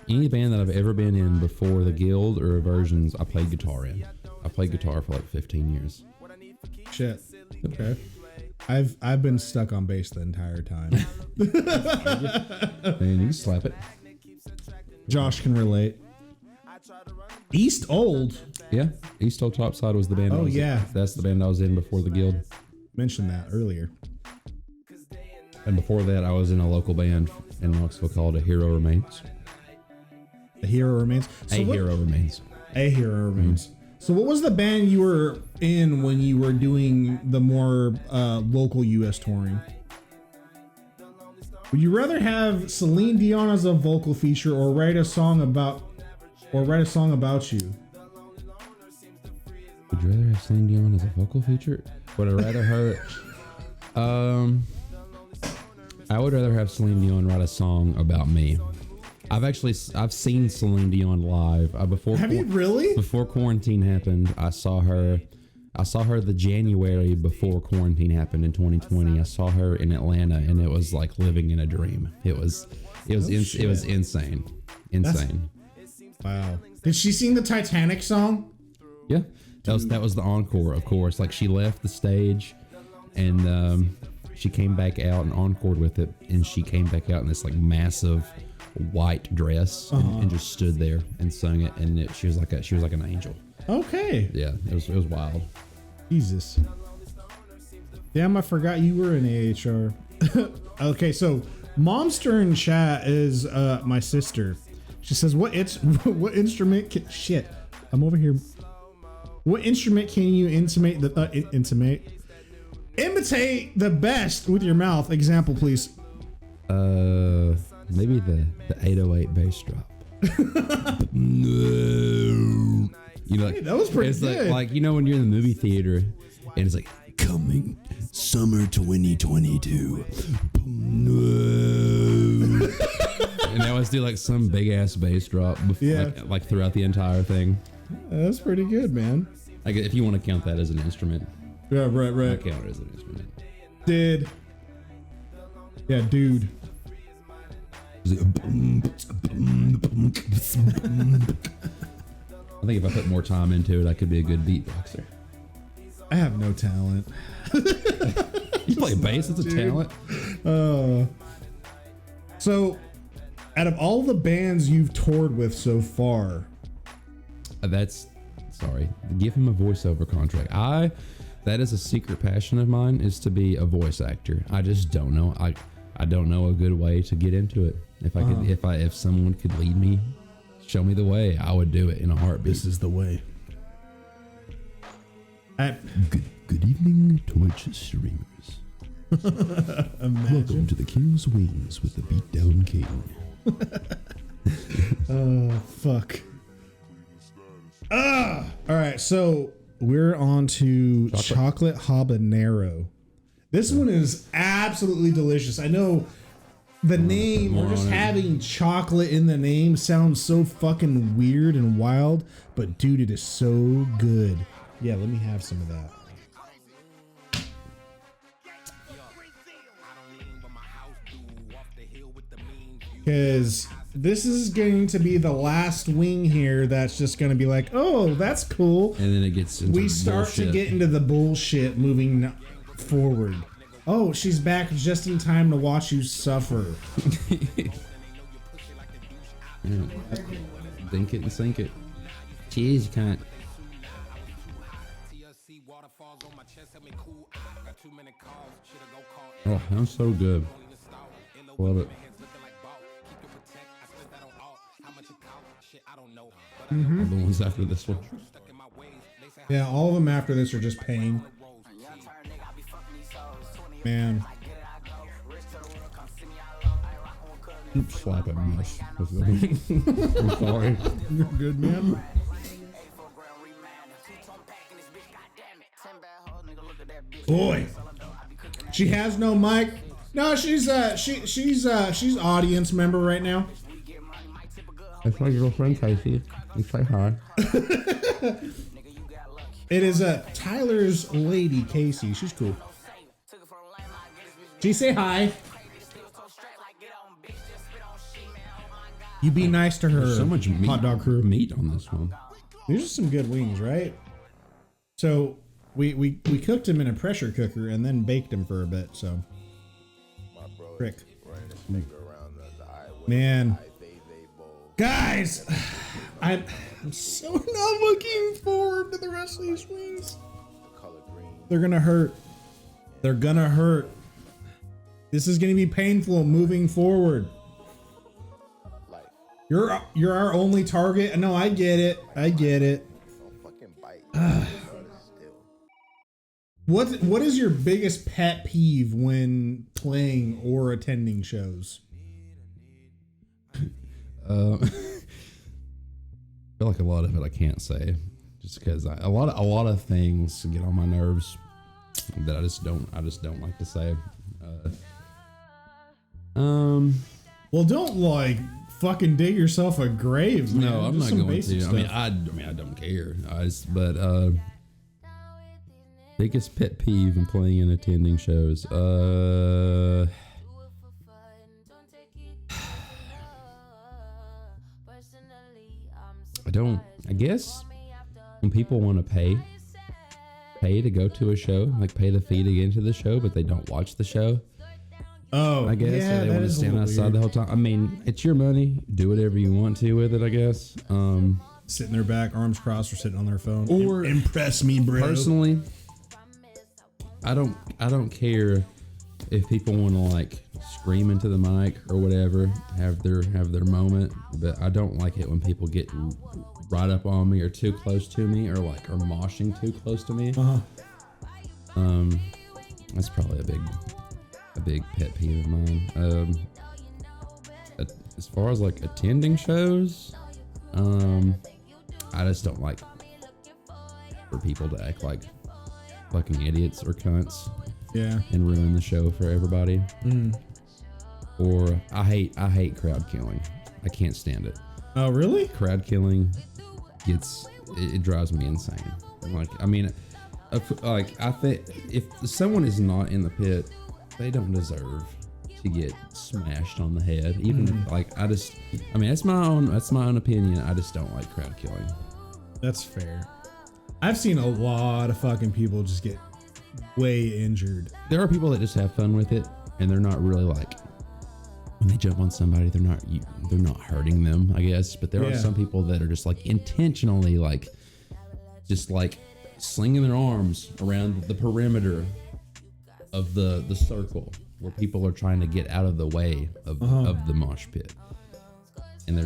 any band that I've ever been in before the Guild or Aversions, I played guitar in. I played guitar for like 15 years. Shit. Okay. I've been stuck on bass the entire time. And you can slap it. Josh can relate. East Old. Yeah, East Old Topside was the band. Oh, yeah. That's the band I was in before the Guild. Mentioned that earlier. And before that, I was in a local band in Knoxville called A Hero Remains. A Hero Remains. Hero Remains. A Hero Remains. So what was the band you were in when you were doing the more local U.S. touring? Would you rather have Celine Dion as a vocal feature or write a song about you? Would you rather have Celine Dion as a vocal feature? Would I rather her? I would rather have Celine Dion write a song about me. I've seen Celine Dion live. Have you really? Before quarantine happened, I saw her the January before quarantine happened in 2020. I saw her in Atlanta, and it was like living in a dream. It was insane. Wow. Did she sing the Titanic song? Yeah. That was the encore, of course. Like, she left the stage, and she came back out and encored with it, and she came back out in this like massive white dress and just stood there and sung it, and she was like an angel. Okay. Yeah, it was wild. Jesus. Damn, I forgot you were in AHR. Okay, so Momster in chat is my sister. She says, what instrument shit. I'm over here. What instrument can you imitate the best with your mouth? Example, please. maybe the 808 bass drop. No, you know, like, Hey, that was pretty it's good. like you know when you're in the movie theater and it's like coming summer 2022. No. And they always do like some big ass bass drop before, Yeah. like throughout the entire thing. That's pretty good, man. Like if you want to count that as an instrument, Yeah, right, I right. count it as an instrument. Dude. Yeah, dude. I think if I put more time into it, I could be a good beatboxer. I have no talent. You play bass, it's a talent. So, out of all the bands you've toured with so far, Sorry, give him a voiceover contract. That is a secret passion of mine, is to be a voice actor. I just don't know. I don't know a good way to get into it. If someone could lead me, show me the way, I would do it in a heartbeat. this is the way. Good evening, Twitch streamers. Welcome to the King's Wings with the BeatdownKing. Oh, fuck. All right, so we're on to chocolate habanero. This one is absolutely delicious. I know the name, or just having chocolate in the name, sounds so fucking weird and wild, but dude, it is so good. Yeah, let me have some of that. Because this is going to be the last wing here that's just going to be like, oh, that's cool. And then it gets into We start to get into the bullshit moving forward. Oh, she's back just in time to watch you suffer. Dink it and sink it. Cheers, you can't. Oh, that's so good. Love it. The ones after this one. Yeah, all of them after this are just pain. Man. Slap it, mush. I'm sorry. You're good, man. Boy. She has no mic. No, she's audience member right now. That's my girlfriend, Casey. You say hi. It is Tyler's lady, Casey. She's cool. She say hi. You be nice to her. There's so much meat, hot dog crew. meat on this one. These are some good wings, right? So we cooked them in a pressure cooker and then baked them for a bit. So, frick, man, guys, I'm so not looking forward to the rest of these wings. They're gonna hurt. They're gonna hurt. This is gonna be painful moving forward. You're our only target. No, I get it. I get it. What is your biggest pet peeve when playing or attending shows? I feel like a lot of it I can't say, just because a lot of things get on my nerves that I just don't like to say. Well, don't like fucking dig yourself a grave, man. No, I'm Just not some going basic to. stuff. I don't care. But biggest pet peeve in playing and attending shows. I guess when people want to pay to go to a show, like pay the fee to get into the show, but they don't watch the show. Oh, I guess yeah, they that want to is a stand little outside weird. the whole time. I mean, it's your money. Do whatever you want to with it, I guess. Sitting their back, arms crossed, or sitting on their phone. Or impress me, bro. Personally, I don't care if people want to like scream into the mic or whatever, have their moment, but I don't like it when people get right up on me or too close to me or like are moshing too close to me. That's probably a big pet peeve of mine. as far as like attending shows, I just don't like for people to act like fucking idiots or cunts. Yeah. And ruin the show for everybody. Or I hate crowd killing. I can't stand it. Oh, really? Crowd killing it drives me insane. Like, I mean, I think if someone is not in the pit, they don't deserve to get smashed on the head. Even if, like, that's my own opinion. I just don't like crowd killing. That's fair. I've seen a lot of fucking people just get way injured. There are people that just have fun with it, and they're not really like, when they jump on somebody, they're not hurting them, I guess. But there are some people that are just like intentionally like, just like slinging their arms around the perimeter of the circle where people are trying to get out of the way of the mosh pit. And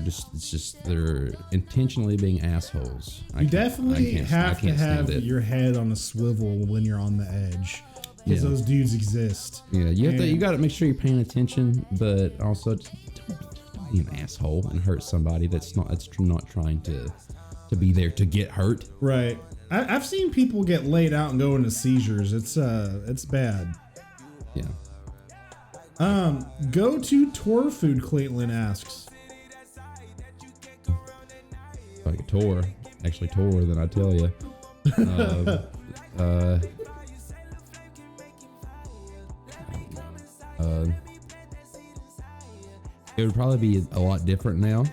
they're intentionally being assholes. You definitely have to have your head on a swivel when you're on the edge, because those dudes exist. Yeah, you got to make sure you're paying attention, but also don't be an asshole and hurt somebody that's not trying to be there to get hurt. Right. I've seen people get laid out and go into seizures. It's bad. Yeah. Go to tour food, Caitlin asks. Like a tour, then I tell you. It would probably be a lot different now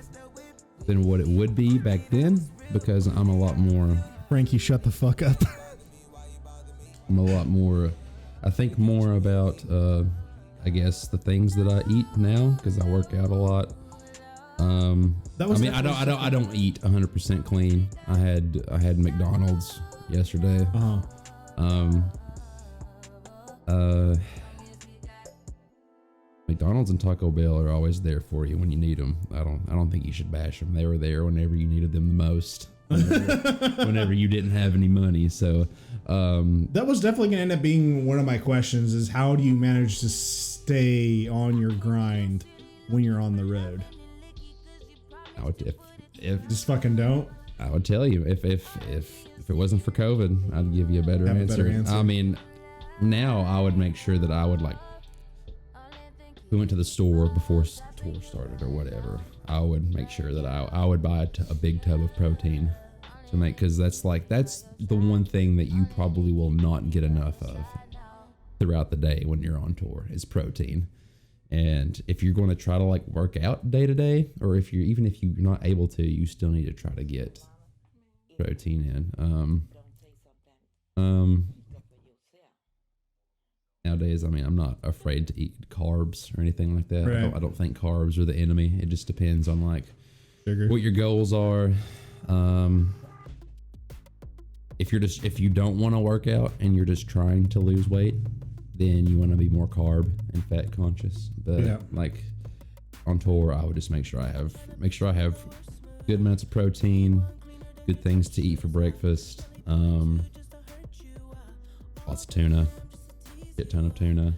than what it would be back then, because I'm a lot more. Frankie, shut the fuck up. I'm a lot more. I think more about, I guess, the things that I eat now, because I work out a lot. I don't eat 100% clean. I had McDonald's yesterday. McDonald's and Taco Bell are always there for you when you need them. I don't think you should bash them. They were there whenever you needed them the most. Whenever you didn't have any money. So that was definitely gonna end up being one of my questions: is how do you manage to stay on your grind when you're on the road? If just fucking don't. I would tell you if it wasn't for COVID, I'd give you a better answer. I mean, now I would make sure that I would, like, if we went to the store before tour started or whatever, I would make sure that I would buy a big tub of protein to make, because that's the one thing that you probably will not get enough of throughout the day when you're on tour is protein. And if you're going to try to like work out day to day, or if you're not able to, you still need to try to get protein in. Nowadays, I mean, I'm not afraid to eat carbs or anything like that. Right. I don't think carbs are the enemy. It just depends on like sugar, what your goals are. If you don't want to work out and you're just trying to lose weight, then you want to be more carb and fat conscious. But like on tour, I would just make sure I have good amounts of protein, good things to eat for breakfast, lots of tuna, shit ton of tuna,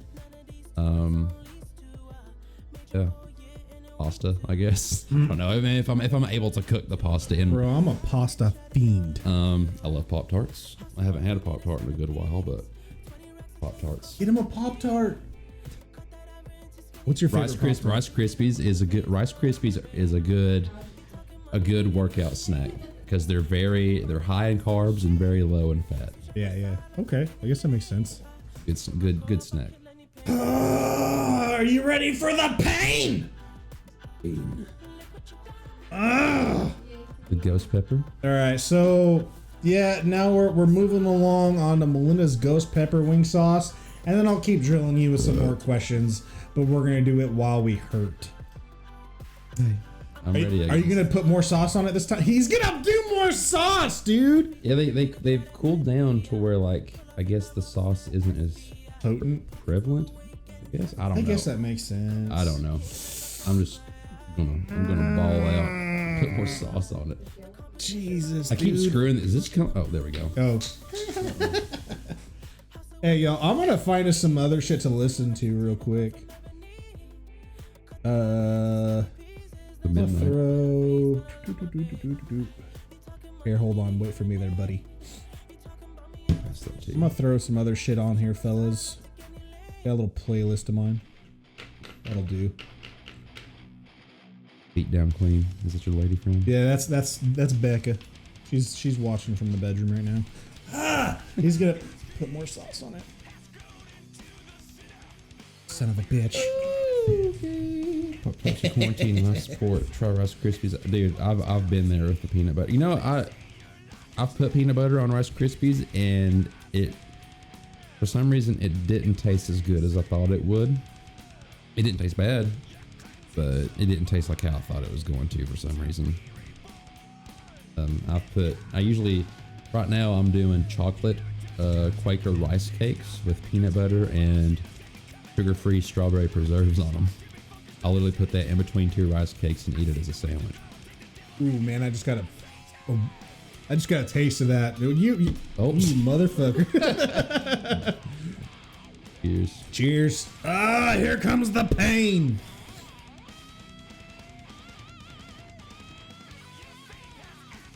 pasta, I guess. I don't know. I mean, if I'm able to cook the pasta in. Bro, I'm a pasta fiend. I love Pop-Tarts. I haven't had a Pop-Tart in a good while, but Pop-Tarts. Get him a Pop-Tart. What's your favorite Pop-Tart? Rice Krispies is a good workout snack, because they're high in carbs and very low in fat. Yeah. Okay, I guess that makes sense. It's good snack. Are you ready for the pain? The ghost pepper. All right, so now we're moving along on to Melinda's ghost pepper wing sauce, and then I'll keep drilling you with some more questions, but we're gonna do it while we hurt. I'm ready. Are you gonna put more sauce on it this time? He's gonna do more sauce, dude. Yeah, they've cooled down to where, like, I guess the sauce isn't as potent, prevalent. I guess I guess that makes sense. I don't know. I'm gonna ball out, put more sauce on it. Jesus, I keep screwing. Is this coming? Oh, there we go. Oh. Hey, y'all, I'm gonna find us some other shit to listen to real quick. I'm gonna midnight. throw. Here, hold on. Wait for me there, buddy. I'm gonna throw some other shit on here, fellas. Got a little playlist of mine. That'll do. BeatdownKing. Is that your lady friend? Yeah, that's Becca. She's watching from the bedroom right now. Ah! He's gonna put more sauce on it. Son of a bitch. Pepsi quarantine life support. Try Rice Krispies, dude. I've been there with the peanut butter. You know, I've put peanut butter on Rice Krispies, and it, for some reason, it didn't taste as good as I thought it would. It didn't taste bad, but it didn't taste like how I thought it was going to for some reason. I usually, right now I'm doing chocolate Quaker rice cakes with peanut butter and sugar-free strawberry preserves on them. I'll literally put that in between two rice cakes and eat it as a sandwich. Ooh, man, I just got a taste of that. You motherfucker. Cheers. Cheers. Ah, here comes the pain.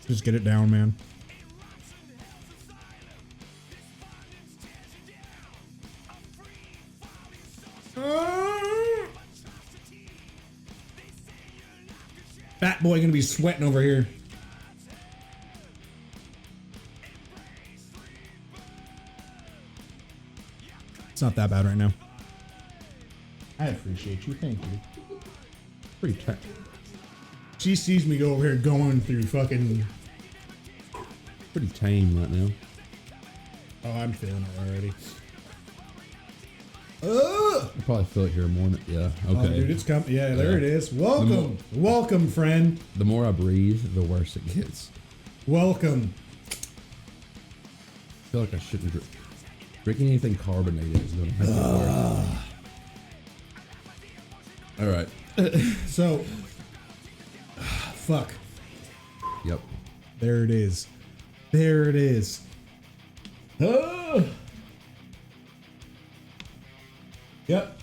Just get it down, man. Fat boy gonna be sweating over here. It's not that bad right now. I appreciate you. Thank you. Pretty tight. She sees me go over here going through fucking. Pretty tame right now. Oh, I'm feeling it already. I'll probably feel it here more. Yeah. Okay. Oh, dude, it's coming. Yeah, there it is. Welcome, welcome, friend. The more I breathe, the worse it gets. Welcome. I feel like I shouldn't drink. Drinking anything carbonated is going to make it worse. All right. So, fuck. Yep. There it is. There it is. Oh. Yep.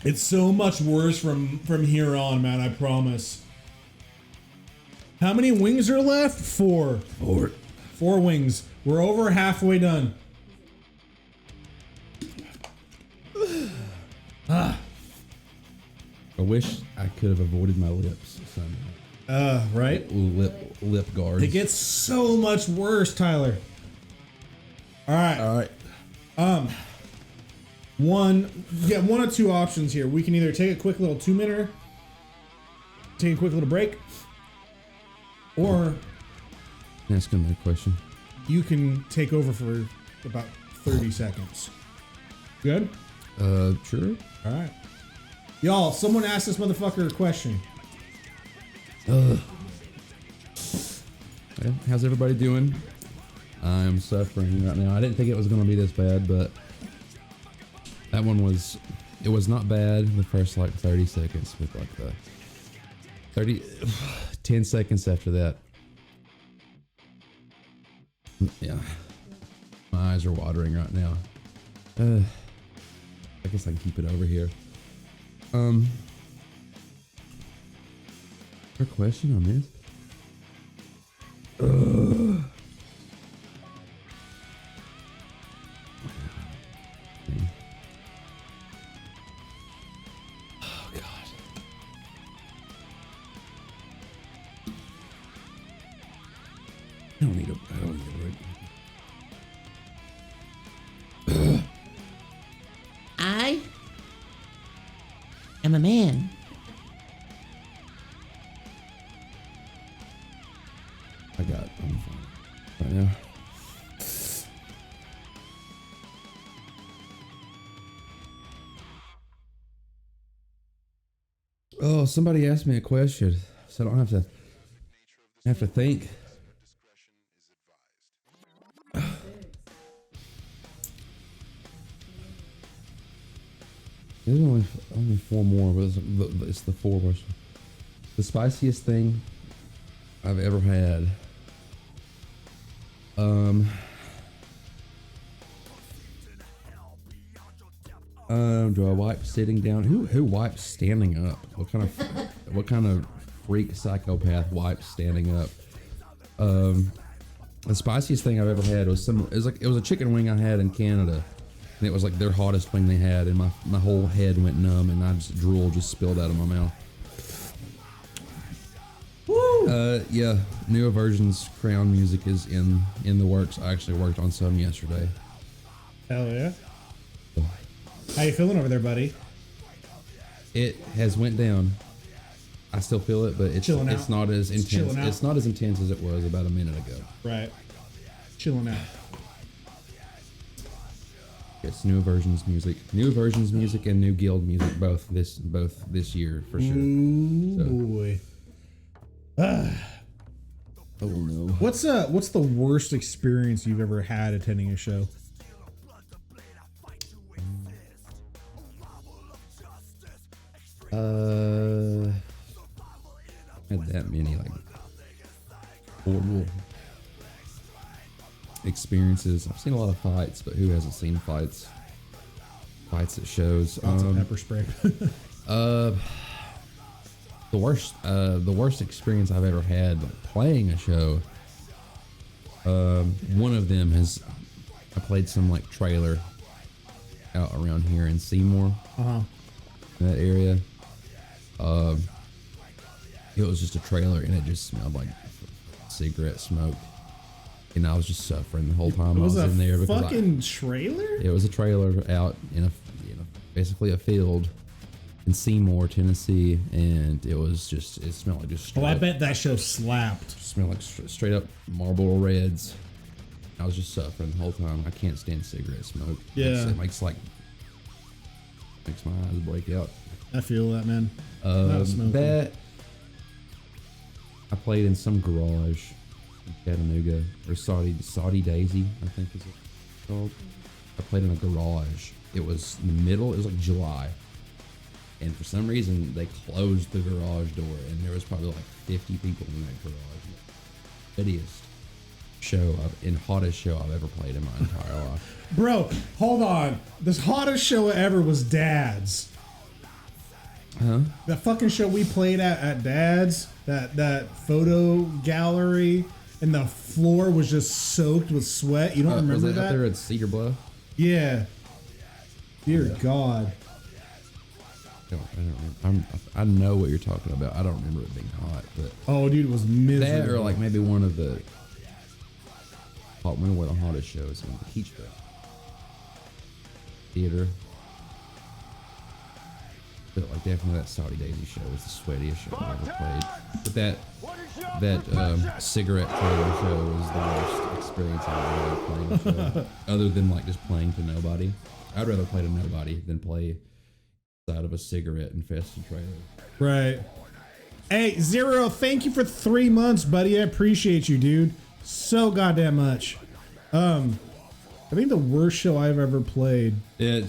It's so much worse from here on, man. I promise. How many wings are left? 4. 4 wings. We're over halfway done. I wish I could have avoided my lips somehow. Right? Lip guards. It gets so much worse, Tyler. All right. One of two options here. We can either take a quick little 2-minute, take a quick little break, or Ask him that question. you can take over for about 30 seconds. Good? Sure. All right. Y'all, someone asked this motherfucker a question. Well, how's everybody doing? I'm suffering right now. I didn't think it was going to be this bad, but that one was, it was not bad the first like 30 seconds, with like the 10 seconds after that. Yeah. My eyes are watering right now. I guess I can keep it over here. Her question on this? Oh God. I don't need a break. I am a man. I'm fine right now. Oh, somebody asked me a question, so I don't have to think. There's only 4 more, but it's the 4 worst. The spiciest thing I've ever had. Do I wipe sitting down? Who wipes standing up? What kind of freak psychopath wipes standing up? The spiciest thing I've ever had was it was a chicken wing I had in Canada, and it was like their hottest wing they had, and my whole head went numb, and drool just spilled out of my mouth. Woo! Yeah, new Aversions Crown music is in the works. I actually worked on some yesterday. Hell yeah. How you feeling over there, buddy? It has went down. I still feel it, but it's not as intense. It's not as intense as it was about a minute ago. Right. Chilling out. It's new Aversions music, and new Guild music, both this year for sure. Ooh, so. Boy. Oh no. What's the worst experience you've ever had attending a show? Had that many like horrible experiences. I've seen a lot of fights, but who hasn't seen fights? Fights at shows. Lots of pepper spray. The worst experience I've ever had playing a show. One of them I played some like trailer out around here in Seymour, in that area. It was just a trailer, and it just smelled like cigarette smoke, and I was just suffering the whole time I was in there. Because fucking trailer? It was a trailer out in basically a field in Seymour, Tennessee, and it smelled like just. I bet that show slapped. Smelled like straight up Marlboro Reds. I was just suffering the whole time. I can't stand cigarette smoke. Yeah, it makes my eyes break out. I feel that, man. That I played in some garage in Chattanooga, or Saudi Daisy, I think is it called. I played in a garage. It was in the middle. It was like July, and for some reason they closed the garage door, and there was probably like 50 people in that garage. Prettiest hottest show I've ever played in my entire life. Bro, hold on. This hottest show ever was Dad's. Huh? That fucking show we played at Dad's, that photo gallery, and the floor was just soaked with sweat. You don't remember was that? Out there at Cedar Bluff? Yeah. Dear God. I don't remember. I know what you're talking about. I don't remember it being hot, but oh, dude, it was miserable. That or like maybe one of the hottest shows in the Peach Theater. But like definitely that Saudi Daisy show was the sweatiest show I ever played. But that cigarette trailer show was the worst experience I've ever played a show. Other than like just playing to nobody. I'd rather play to nobody than play inside of a cigarette infested trailer. Right. Hey, Zero, thank you for 3 months, buddy. I appreciate you, dude. So goddamn much. I think the worst show I've ever played. Yeah,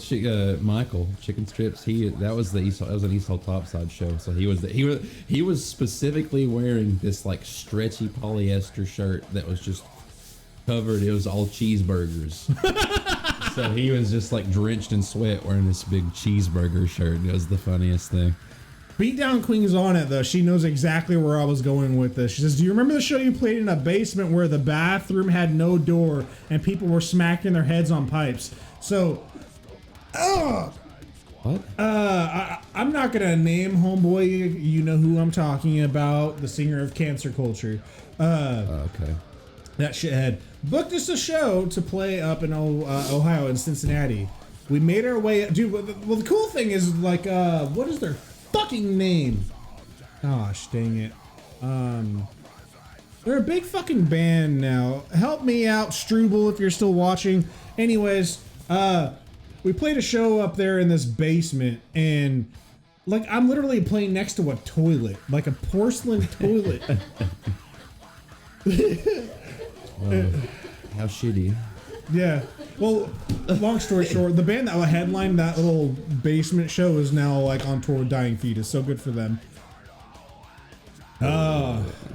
Michael Chicken Strips. That was an East Hall Topside show. So he was specifically wearing this like stretchy polyester shirt that was just covered. It was all cheeseburgers. So he was just like drenched in sweat wearing this big cheeseburger shirt. It was the funniest thing. BeatdownKing is on it though. She knows exactly where I was going with this. She says, "Do you remember the show you played in a basement where the bathroom had no door and people were smacking their heads on pipes?" So, what? I'm not gonna name homeboy. You know who I'm talking about, the singer of Cancer Culture. Okay. That shithead booked us a show to play up in Ohio in Cincinnati. We made our way, dude. Well, the cool thing is like, what is their fucking name? Gosh, dang it. They're a big fucking band now. Help me out, Struble, if you're still watching. Anyways, we played a show up there in this basement, and like I'm literally playing next to a toilet, like a porcelain toilet. How shitty. Yeah. Well, long story short, the band that headlined that little basement show is now like on tour with Dying Fetus. So good for them.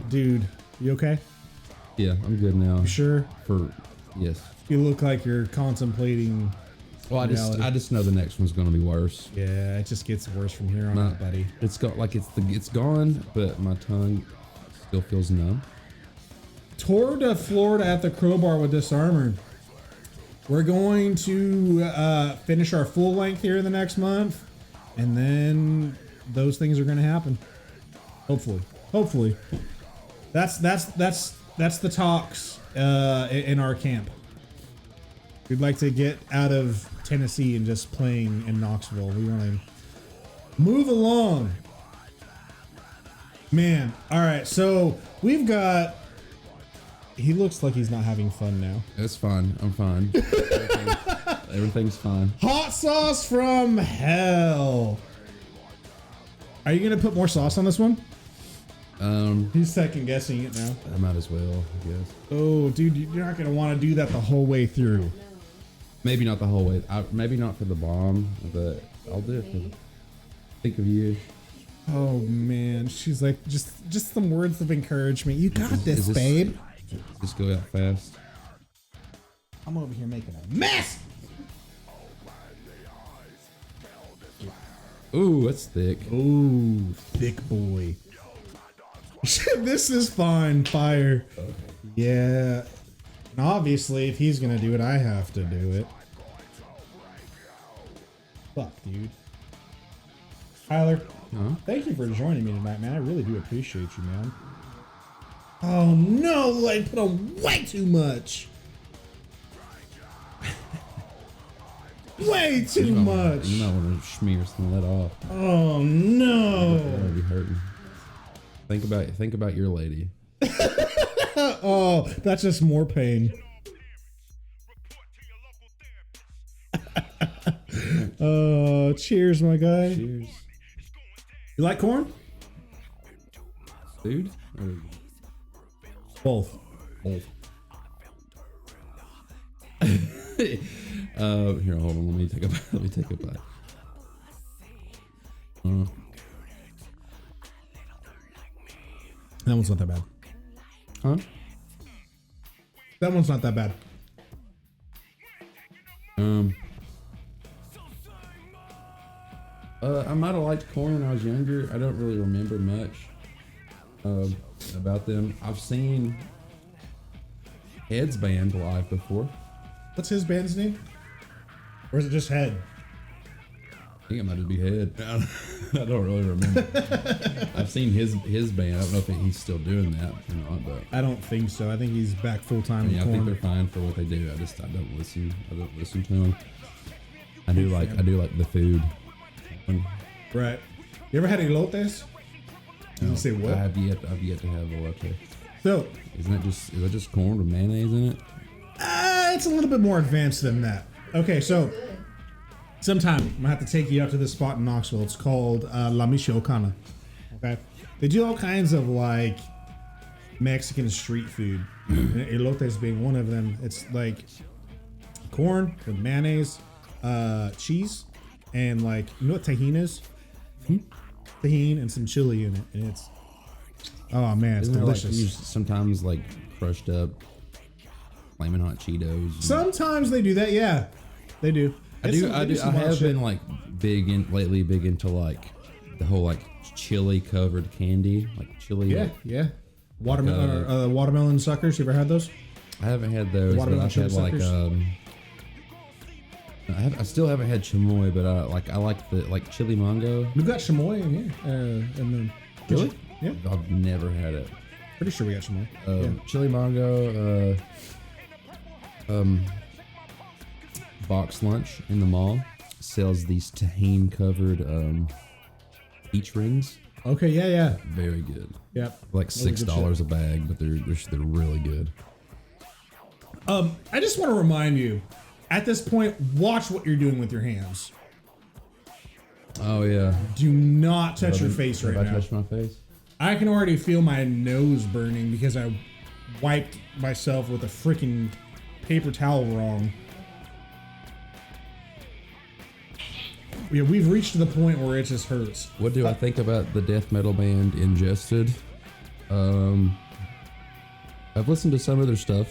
Dude, you okay? Yeah, I'm good now. You sure? Yes. You look like you're contemplating Well, I just know the next one's gonna be worse. Yeah, it just gets worse from here on out, buddy. It's got like it's gone, but my tongue still feels numb. Tour to Florida at the Crowbar with Disarmored. We're going to finish our full length here in the next month, and then those things are going to happen. Hopefully. That's the talks in our camp. We'd like to get out of Tennessee and just playing in Knoxville. We want to move along. Man, all right, so we've got... He looks like he's not having fun now. It's fine. I'm fine. Everything's fine. Hot sauce from hell. Are you going to put more sauce on this one? He's second guessing it now. I might as well, I guess. Oh, dude, you're not going to want to do that the whole way through. Maybe not the whole way. Maybe not for the bomb, but I'll do it for think of you. Oh man, she's like just some words of encouragement. You got this, babe. Just go out fast. I'm over here making a mess. Ooh, that's thick. Ooh, thick boy. This is fine. Fire. Okay. Yeah. And obviously, if he's gonna do it, I have to do it. Fuck, dude. Tyler, thank you for joining me tonight, man. I really do appreciate you, man. Oh no, I put on way too much. Way too much. You might want to smear some of that off. Oh no. That would be hurting. Think about your lady. Oh, that's just more pain. Cheers, my guy. Cheers. You like corn? Food? Both. Here, hold on. Let me take a bite. That one's not that bad. Huh? That one's not that bad. I might have liked corn when I was younger. I don't really remember much about them. I've seen Ed's band live before. What's his band's name? Or is it just Head? I think it might just be Head. I don't really remember. I've seen his band. I don't know if he's still doing that or not, but I don't think so. I think he's back full time. yeah, I think they're fine for what they do. I don't listen. I don't listen to them. I do like the food. Right. You ever had elotes? No, You say what? I've yet to have elote. So, Is that just corn with mayonnaise in it? it's a little bit more advanced than that. Okay, so sometime I'm gonna have to take you out to this spot in Knoxville. It's called La Michoacana. Okay, they do all kinds of like Mexican street food. Elotes being one of them. It's like corn with mayonnaise, cheese, and like you know what tahini is? Tahini and some chili in it, and it's oh man, it's Isn't delicious. There, like, sometimes like crushed up flaming hot Cheetos. Sometimes they do that, yeah, they do. I have been like big into like the whole like chili covered candy, like chili. Yeah. Watermelon suckers. You ever had those? I haven't had those, but I've had like I still haven't had chamoy, but I like the chili mango. We got chamoy in here. And then Really? Yeah. I've never had it. Pretty sure we got chamoy. Chili mango. Box lunch in the mall sells these tahini covered peach rings. Okay. Yeah. Very good. Yep. Like $6 a bag, but they're really good. I just want to remind you, at this point, watch what you're doing with your hands. Oh yeah. Do not touch your face right Have now. I touched my face? I can already feel my nose burning because I wiped myself with a freaking paper towel wrong. Yeah, we've reached the point where it just hurts. What do I think about the death metal band Ingested? I've listened to some of their stuff.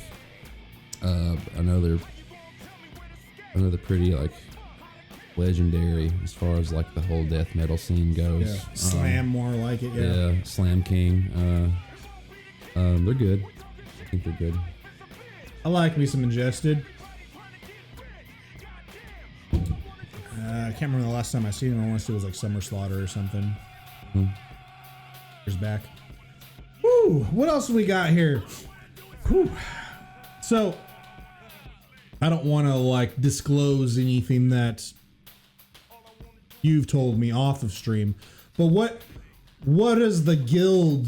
I know another pretty like legendary as far as like the whole death metal scene goes. Yeah. Slam more like it. Yeah. Yeah, Slam King. They're good. I think they're good. I like me some Ingested. I can't remember the last time I seen them. I want to say it was like Summer Slaughter or something. Years back. Woo! What else we got here? Whew. So, I don't want to like disclose anything that you've told me off of stream, but what is the guild?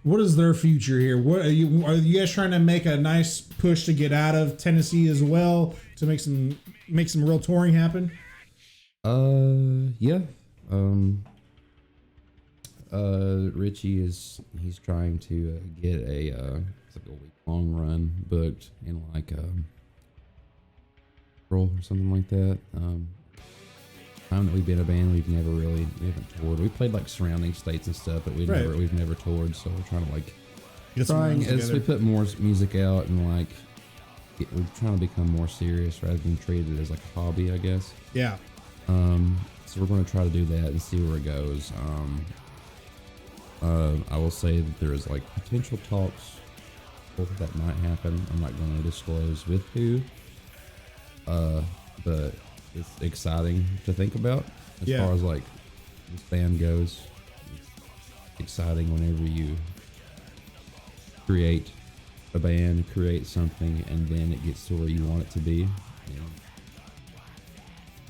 What is their future here? What are you guys trying to make a nice push to get out of Tennessee as well to make some real touring happen? Yeah. Richie he's trying to get it's like a week-long run booked in like April or something like that. Time that we've been a band, we haven't toured. We played like surrounding states and stuff, but we've never toured. So we're trying to like as we put more music out and like we're trying to become more serious rather than treat it as like a hobby, I guess. Yeah. So we're going to try to do that and see where it goes. I will say that there is like potential talks that might happen. I'm not going to disclose with who, but it's exciting to think about as far as like this band goes. It's exciting whenever you create a band, create something, and then it gets to where you want it to be.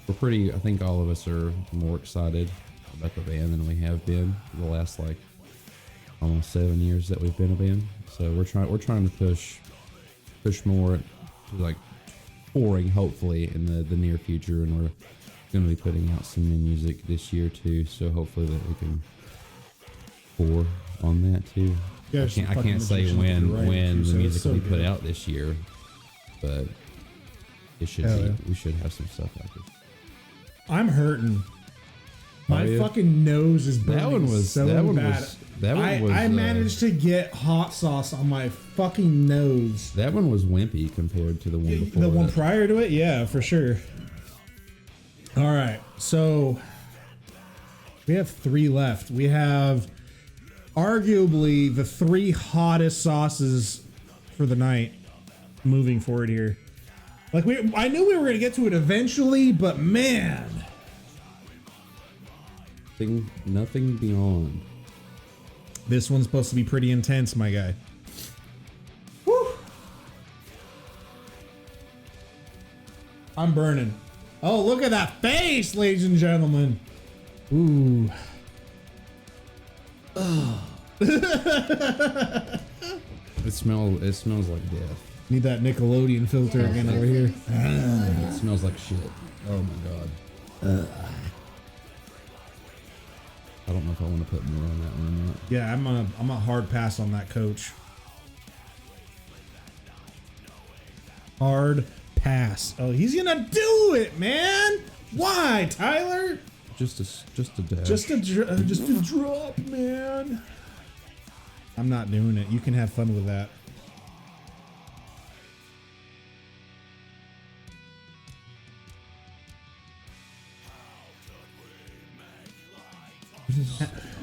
I think all of us are more excited about the band than we have been for the last like almost 7 years that we've been a band. So we're trying to push more to like touring hopefully in the near future, and we're going to be putting out some new music this year too. So hopefully that we can pour on that too. Yeah, I can't say when the music will be put out this year, but it should be. We should have some stuff out there. I'm hurting. My fucking nose is burning bad. I managed to get hot sauce on my fucking nose. That one was wimpy compared to the one before. The one prior to it? Yeah, for sure. All right, so we have 3 left. We have arguably the 3 hottest sauces for the night moving forward here. Like I knew we were gonna get to it eventually, but man, nothing beyond. This one's supposed to be pretty intense, my guy. Woo! I'm burning. Oh, look at that face, ladies and gentlemen. Ooh. Oh. It smells like death. Need that Nickelodeon filter again over here. It smells like shit. Oh my god. I don't know if I want to put more on that one or not. Yeah, I'm a hard pass on that, coach. Hard pass. Oh, he's gonna do it, man. Why, Tyler? Just a dash. Just a drop, man. I'm not doing it. You can have fun with that.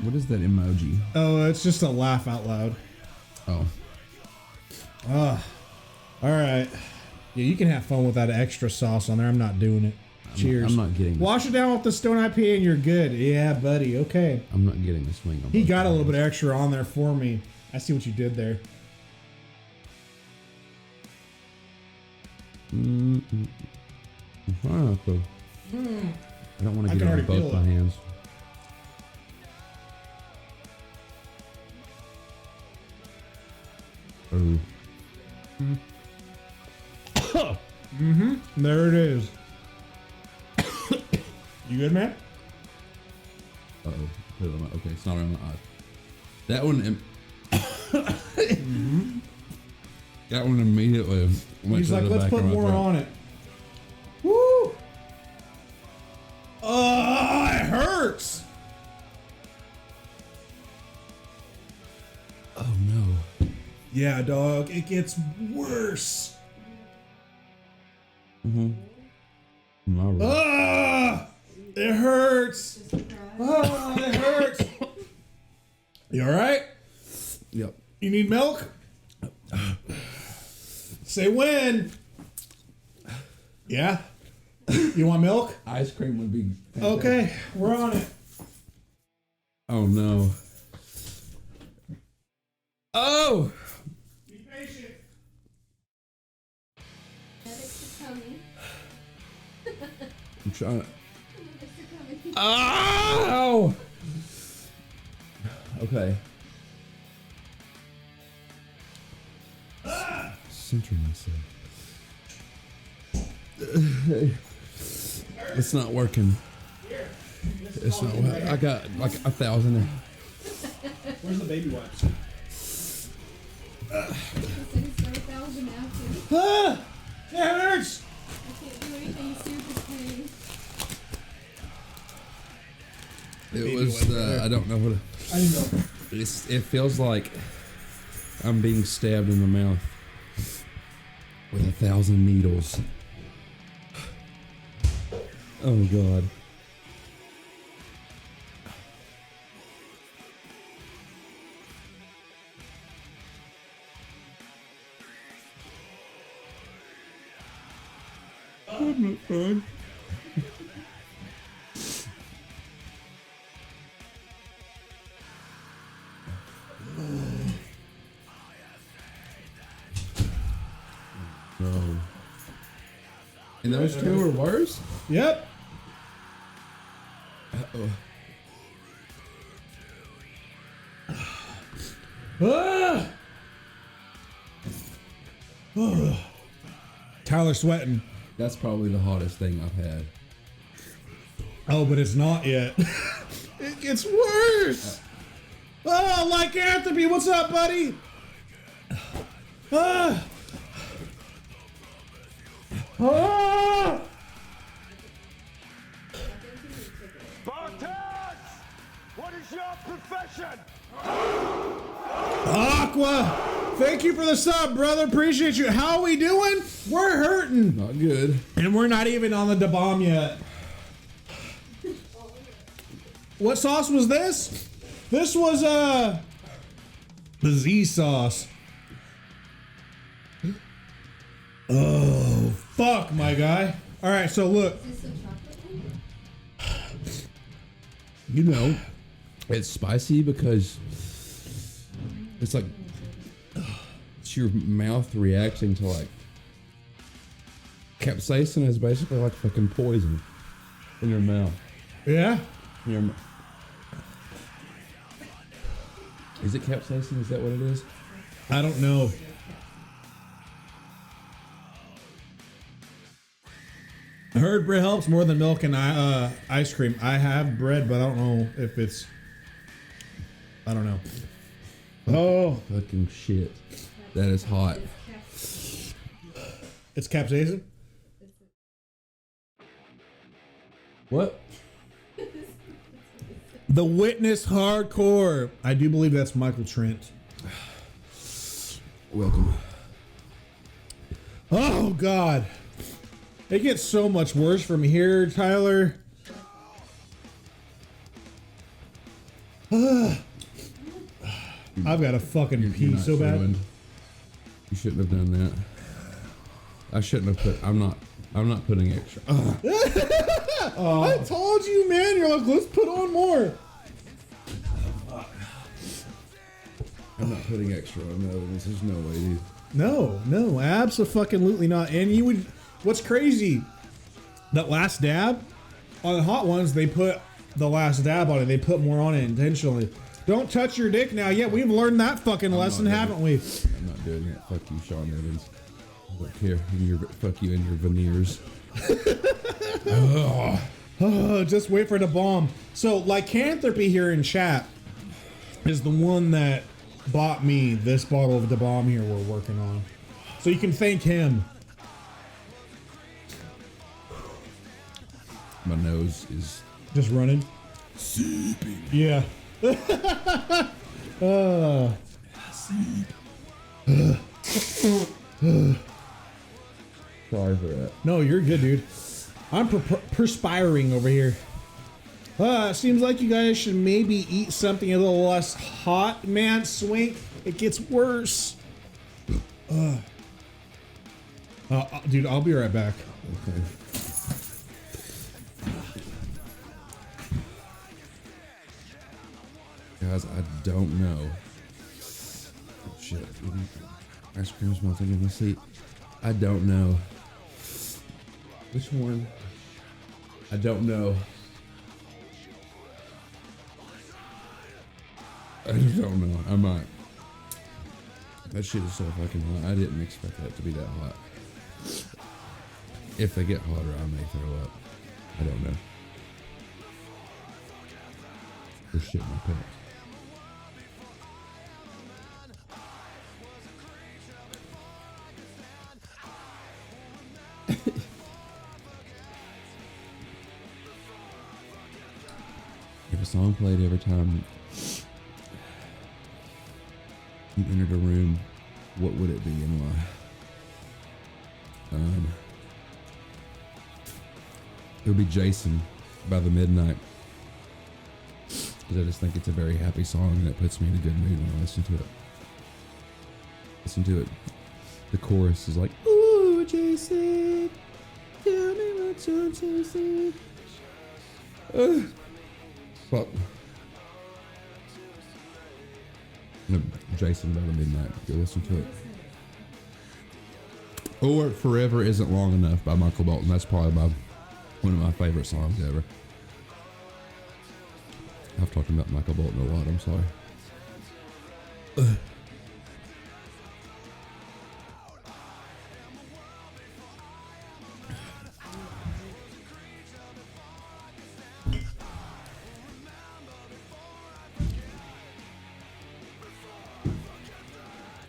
What is that emoji? Oh, it's just a laugh out loud. Oh. All right. Yeah, you can have fun with that extra sauce on there. I'm not doing it. Cheers. I'm not getting this. Wash it down with the Stone IPA and you're good. Yeah, buddy. Okay. I'm not getting the swing on. He got a little bit extra on there for me. I see what you did there. Cool. I don't want to get it on both my hands. Oh. There it is. You good, man? Uh-oh. Put it on my, okay, it's not on my eye. That one... That one immediately went He's to like, the let's back put of my more throat. on it. Woo! Oh, it hurts! Oh, no. Yeah, dog, it gets worse. My roll. It hurts. It hurts. You all right? Yep. You need milk? Say when. Yeah? You want milk? Ice cream would be fantastic. Okay, we're on it. Oh no. Oh! Be patient. I'm trying to... Ow! Okay. Center myself. It's not working. It's not. I got like 1,000 there. Where's the baby wipes? It hurts! I can't do anything super pain. It was. I don't know what. I didn't know. It feels like I'm being stabbed in the mouth with 1,000 needles. Oh God. I'm not fine. No. And those two are worse? Yep. Uh-oh. Tyler sweating. That's probably the hottest thing I've had. Oh, but it's not yet. It gets worse. Oh, lycanthropy, what's up, buddy? Ah. Ah. What is your profession? Aqua, thank you for the sub, brother. Appreciate you. How are we doing? We're hurting. Not good. And we're not even on the bomb yet. What sauce was this? This was the Z sauce. Oh, fuck, my guy. All right, so look. You know, it's spicy because it's like it's your mouth reacting to like capsaicin is basically like fucking poison in your mouth. Yeah? In your Is it capsaicin? Is that what it is? I don't know. I heard bread helps more than milk and ice cream. I have bread, but I don't know if it's... I don't know. Oh. Fucking shit. That is hot. It's capsaicin? What? The Witness Hardcore. I do believe that's Michael Trent. Welcome. Oh, God. It gets so much worse from here, Tyler. I've got to fucking pee so bad. Ruined. You shouldn't have done that. I shouldn't have put. I'm not putting extra. I told you, man. You're like, let's put on more. I'm not putting extra on those. There's no way, dude. No, absolutely not. And you would. What's crazy? That last dab on the hot ones, they put the last dab on it. They put more on it intentionally. Don't touch your dick now. Yeah, we've learned that fucking lesson, haven't we? I'm not doing it. Fuck you, Sean Evans. Look here, fuck you and your veneers. Oh, just wait for the bomb. So, lycanthropy here in chat is the one that bought me this bottle of the bomb here we're working on. So you can thank him. My nose is just running. seeping. Yeah. Sorry for that. No, you're good, dude. I'm perspiring over here. Seems like you guys should maybe eat something a little less hot. Man, Swink, it gets worse. Dude, I'll be right back. Okay. Guys, I don't know. Oh, shit. Ice cream's melting in the seat. I don't know. Which one? I don't know. I just don't know. I might. That shit is so fucking hot. I didn't expect that to be that hot. If they get hotter, I may throw up. I don't know. There's shit in my pants. If a song played every time you entered a room, what would it be and why? It would be Jason by the Midnight. Because I just think it's a very happy song and it puts me in a good mood when I listen to it. Listen to it. The chorus is like, ooh, Jason, tell me what you're chasing. Well, no, Jason by the Midnight. Go listen to it. Or Forever Isn't Long Enough by Michael Bolton. That's probably one of my favorite songs ever. I've talked about Michael Bolton a lot. I'm sorry.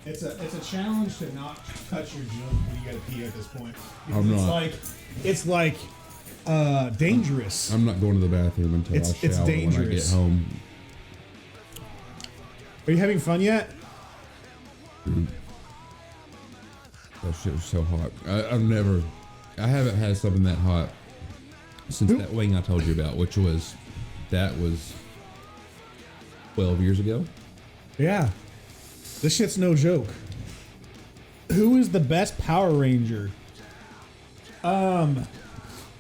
It's a challenge to not touch your junk when you gotta pee at this point. I'm not. It's like dangerous. I'm not going to the bathroom until I shower when I get home. Are you having fun yet? Dude, that shit was so hot. I haven't had something that hot since that wing I told you about, which was 12 years ago. Yeah. This shit's no joke. Who is the best Power Ranger? I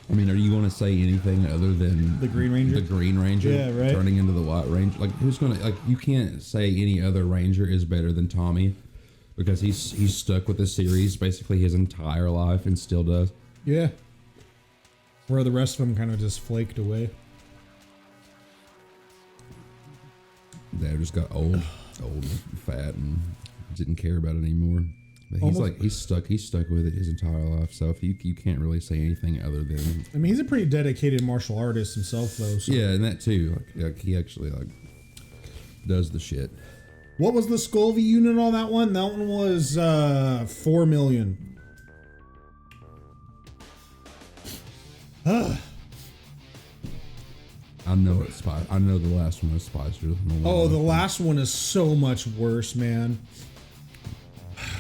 mean, are you going to say anything other than the Green Ranger? The Green Ranger, yeah, right. Turning into the White Ranger. Like, who's going to? Like, you can't say any other Ranger is better than Tommy, because he's stuck with the series basically his entire life and still does. Yeah. Where the rest of them kind of just flaked away. They just got old and fat and didn't care about it anymore. But he's stuck with it his entire life. So if you can't really say anything other than, I mean, he's a pretty dedicated martial artist himself, though. So. Yeah, and that too. Like he actually does the shit. What was the Scovey unit on that one? That one was 4 million. I know it's Spice. I know the last one was Spicer. Oh, the last one is so much worse, man.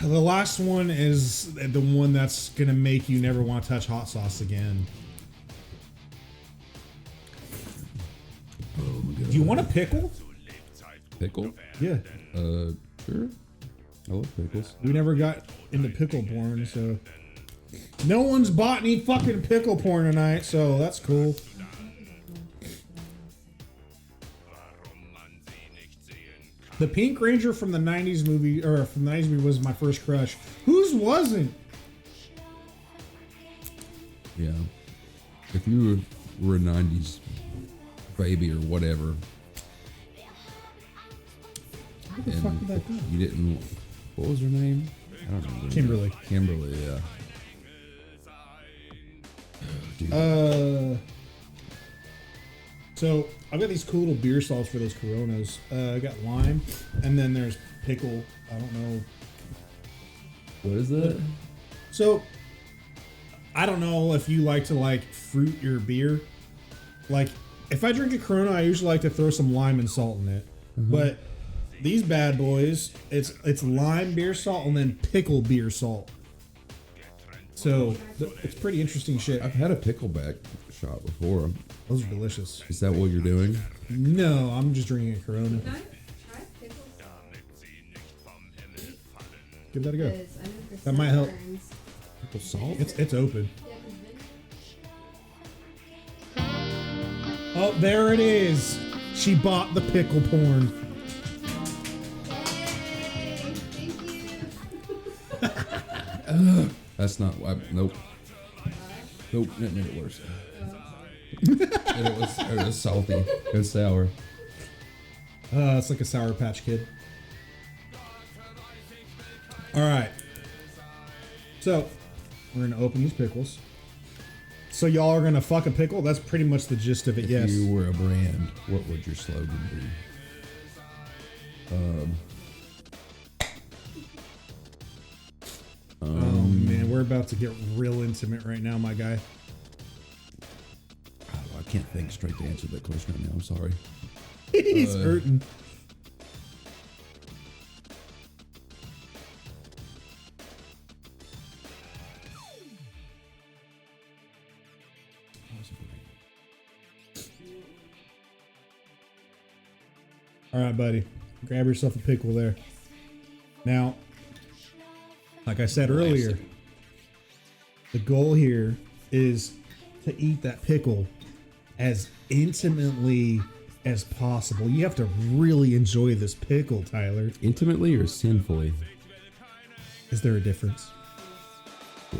The last one is the one that's gonna make you never want to touch hot sauce again. Oh my God. Do you want a pickle? Pickle? Yeah. Sure. I love pickles. We never got into pickle porn, so no one's bought any fucking pickle porn tonight, so that's cool. The Pink Ranger from the 90s movie, or from the 90s movie, was my first crush. Whose wasn't? Yeah. If you were a 90s baby or whatever, What the fuck did that do? you didn't, what was her name? I don't remember. Kimberly, yeah. So I've got these cool little beer salts for those Coronas. I got lime, and then there's pickle. I don't know. What is that? So I don't know if you like to fruit your beer. Like if I drink a Corona, I usually like to throw some lime and salt in it. Mm-hmm. But these bad boys, it's lime beer salt and then pickle beer salt. So it's pretty interesting shit. I've had a pickleback shot before. Those are delicious. Is that what you're doing? No, I'm just drinking a Corona. Can I try pickles? Give that a go. Because I know for That might help. sunburns- Pickle salt? It's open. Yeah, 'cause Oh, there it is. She bought the pickle porn. Yay! Thank you. That's not. Nope. Nope. That made it worse. And it was salty. It was sour. It's like a Sour Patch Kid. All right. So, we're going to open these pickles. So, y'all are going to fuck a pickle? That's pretty much the gist of it, yes. If you were a brand, what would your slogan be? Oh, man. We're about to get real intimate right now, my guy. I can't think straight to answer that question right now. I'm sorry. He's hurting. All right, buddy. Grab yourself a pickle there. Now, like I said earlier, the goal here is to eat that pickle as intimately as possible. You have to really enjoy this pickle, Tyler. Intimately or sinfully? Is there a difference?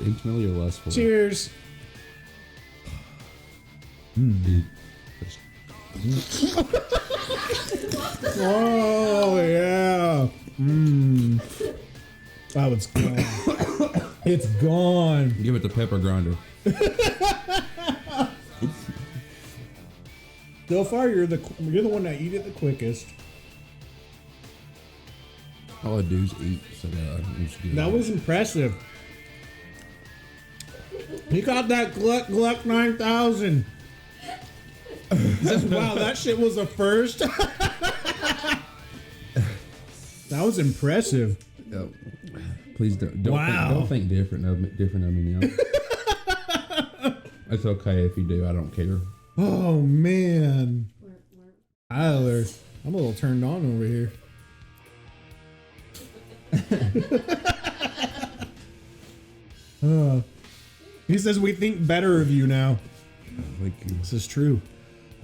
Intimately or lustfully? Cheers. Dude, Oh, yeah. Oh, it's gone. It's gone. give it the pepper grinder. So far, you're the one that eat it the quickest. All I do is eat, so I'm just good. That was impressive. You got that Gluck 9000. Wow, that shit was a first. That was impressive. Yep. Please don't Wow. don't think different of me now. It's okay if you do. I don't care. Oh man, Tyler, I'm a little turned on over here. He says we think better of you now. Thank you. This is true.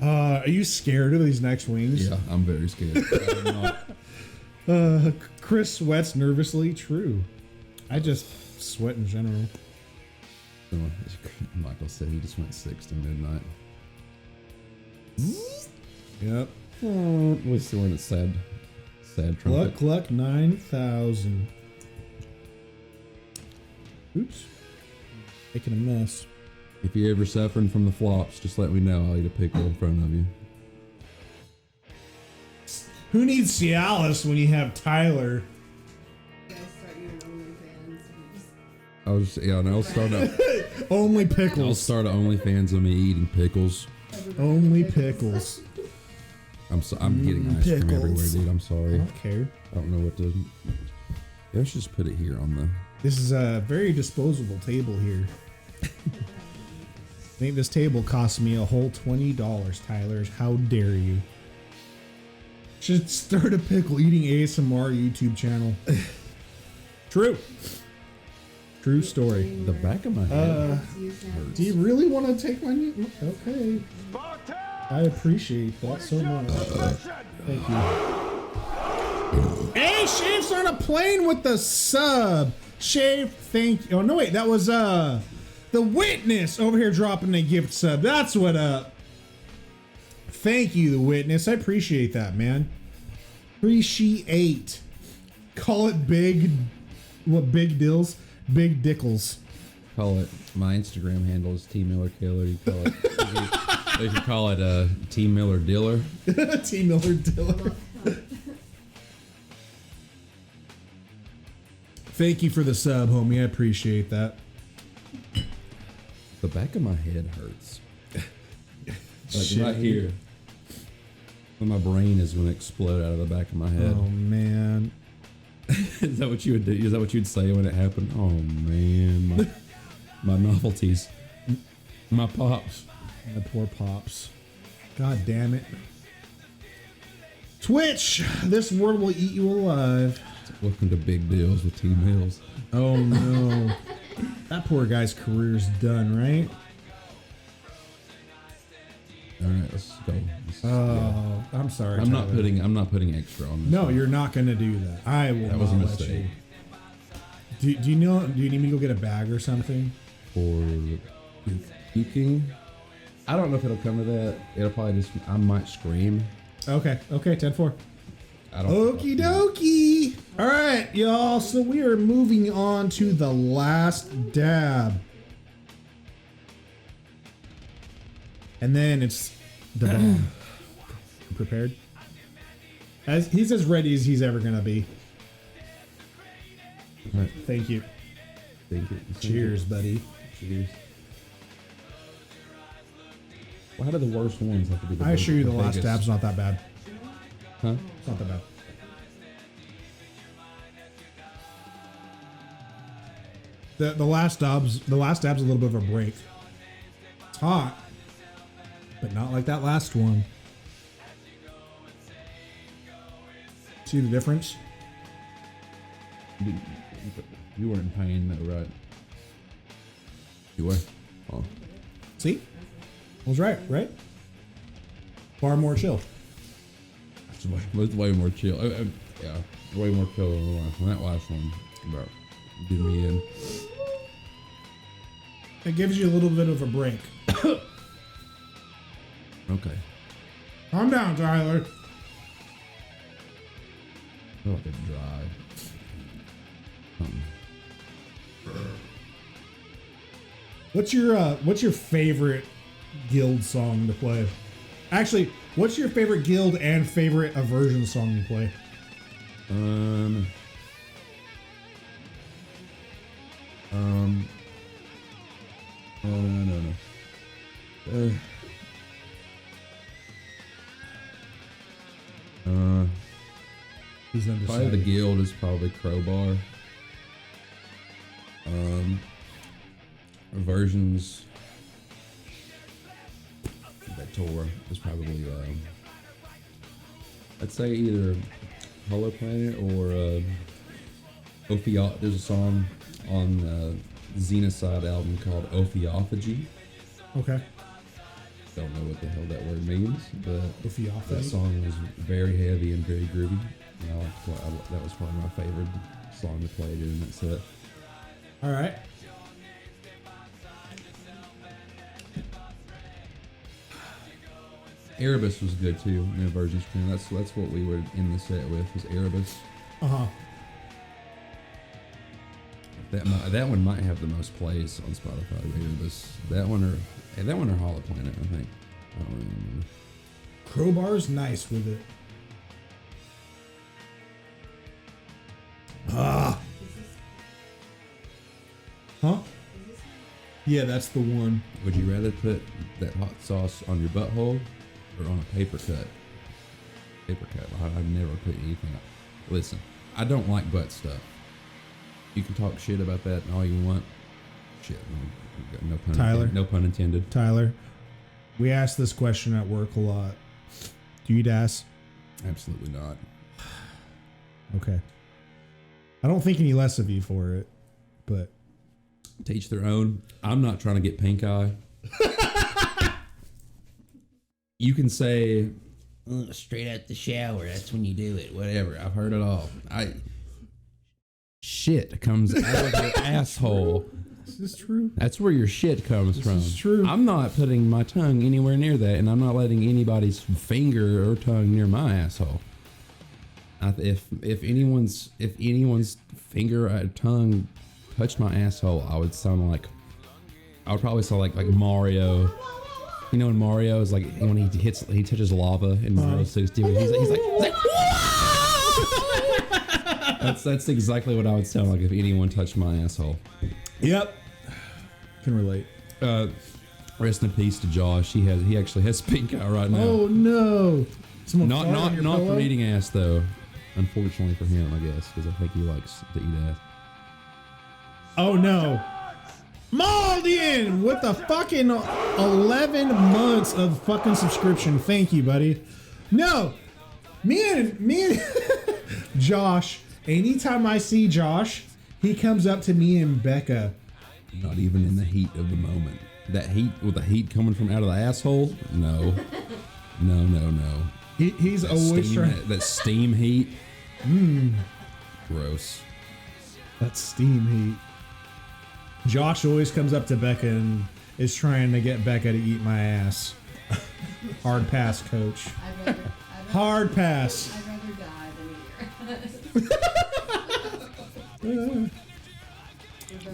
Are you scared of these next wings? Yeah, I'm very scared. I'm not. Chris sweats nervously. True. I just sweat in general. Michael said he just went 6 to midnight. Yep. We're still in a sad trumpet. Gluck 9000. Oops. Making a mess. If you're ever suffering from the flops, just let me know. I'll eat a pickle in front of you. Who needs Cialis when you have Tyler? You guys start your own OnlyFans. I'll start a Only I'll pickles. start a OnlyFans of me eating pickles. Only pickles. I'm getting ice cream everywhere, Pickles. dude. I'm I sorry. don't care. I don't know what to. Yeah, let's just put it here on the. This is a very disposable table here. I think this table cost me a whole $20, Tyler. How dare you? Should start a pickle eating ASMR YouTube channel. True. True story. The back of my head. Do you really want to take my name? Okay. Spartan! I appreciate that so much. Thank you. Hey, Shave's on a plane with the sub. Shave, thank you. Oh, no, wait. That was, the Witness over here dropping a gift sub. That's what up. Thank you, the Witness. I appreciate that, man. Appreciate. Call it big. What, big dills? Big dickles. Call it. My Instagram handle is T Miller Killer. You call it. You can call it T Miller Diller. T Miller Diller. Thank you for the sub, homie. I appreciate that. The back of my head hurts. Like Shit. right here. When my brain is going to explode out of the back of my head. Oh man. Is that what you would do? Is that what you'd say when it happened? Oh man. my novelties, my pops. My poor pops. God damn it. Twitch, this world will eat you alive. Welcome to Big Deals with Team Hills. Oh no. That poor guy's career's done, right? All right, let's go. Oh, I'm sorry. I'm Tyler. not putting extra on this. No, you're not gonna do that. I will That was a not let mistake. you. Do you know? Do you need me to go get a bag or something? For puking. I don't know if it'll come to that. It'll probably just, I might scream. Okay. 10-4. I don't Okie dokie. All right, y'all. So we are moving on to the last dab. And then it's the bomb. You prepared? He's as ready as he's ever gonna be. All right, Thank you. thank you. Cheers, buddy. Cheers. Why do the worst ones have to be the I assure you, the last biggest? dab's not that bad. Huh? It's not that bad. The last dab's a little bit of a break. It's hot, but not like that last one. See the difference? You weren't in pain though, right? You were? Oh. See? I was right? Far more chill. It's way more chill. Yeah, way more chill than the last one. That last one, bro, did me in. It gives you a little bit of a break. Okay. Calm down, Tyler. I like it dry. What's your favorite guild song to play? Actually, what's your favorite guild and favorite aversion song to play? He's Probably the undecided. guild is probably Crowbar. Versions that tour is probably I'd say either Hollow Planet or Ophiot. There's a song on Xenocide album called Ophiophagy. Okay. Don't know what the hell that word means, but Ophiophagy? that song was very heavy and very groovy. And that was probably my favorite song to play during that set. All right. Erebus was good too in Aversions Crown. That's what we were in the set with, was Erebus. Uh-huh. That one might have the most plays on Spotify. Erebus. That one or Hollow Planet, I think. I don't really remember. Crowbar's nice with it. Ah. Huh? Yeah, that's the one. Would you rather put that hot sauce on your butthole or on a paper cut? Paper cut. I've never put anything on. Listen, I don't like butt stuff. You can talk shit about that all you want. Shit. No pun Tyler? intended. No pun intended. Tyler, we ask this question at work a lot. Do you eat ass? Absolutely not. Okay. I don't think any less of you for it, but To each their own. I'm not trying to get pink eye. You can say straight out the shower. That's when you do it. Whatever. I've heard it all. Shit comes out of your asshole. is this true? That's where your shit comes from. is true. I'm not putting my tongue anywhere near that, and I'm not letting anybody's finger or tongue near my asshole. If anyone's finger or tongue touched my asshole, I would probably sound like Mario. You know when Mario is like when he touches lava in Mario 64. He's like that's exactly what I would sound like if anyone touched my asshole. Yep. Can relate. Rest in peace to Josh. He actually has pink eye right now. Oh no. Someone farted on your Not pillow? from eating ass though. Unfortunately for him, I guess, because I think he likes to eat ass. Oh no. Maldian with the fucking 11 months of fucking subscription. Thank you, buddy. No, me and Josh, anytime I see Josh, he comes up to me and Becca. Not even in the heat of the moment. That heat, with the heat coming from out of the asshole? No. No. He's always trying. That steam heat. Gross. That steam heat. Josh always comes up to Becca and is trying to get Becca to eat my ass. Hard pass, coach. Hard pass. I'd rather die than eat your ass. We're both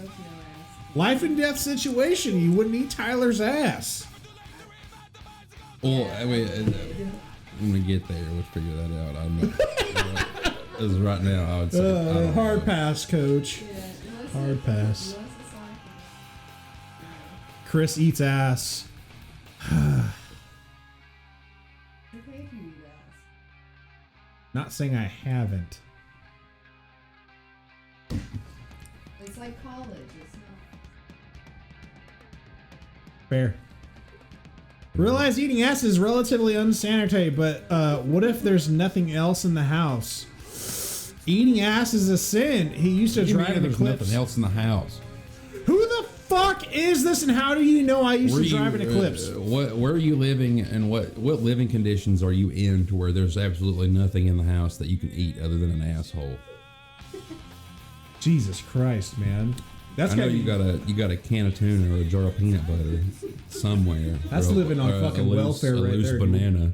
no ass. Life and death situation. You wouldn't eat Tyler's ass. Well, I mean, when we get there, we'll figure that out. I'm not. As right now, I would say hard pass, coach. Yeah, Hard pass. unless it's like, Chris eats ass. it's okay if you eat ass. Not saying I haven't. It's like college. It's not. Fair. Realize eating ass is relatively unsanitary, but what if there's nothing else in the house? Eating ass is a sin. He used to drive in the There's clips. nothing else in the house. Who the fuck is this, and how do you know I used to drive in Eclipse? Where are you living, and what living conditions are you in to where there's absolutely nothing in the house that you can eat other than an asshole? Jesus Christ, man. That's I know gotta you got a can of tuna or a jar of peanut butter somewhere. That's or a- living on or a fucking loose- welfare a right loose there, dude. banana.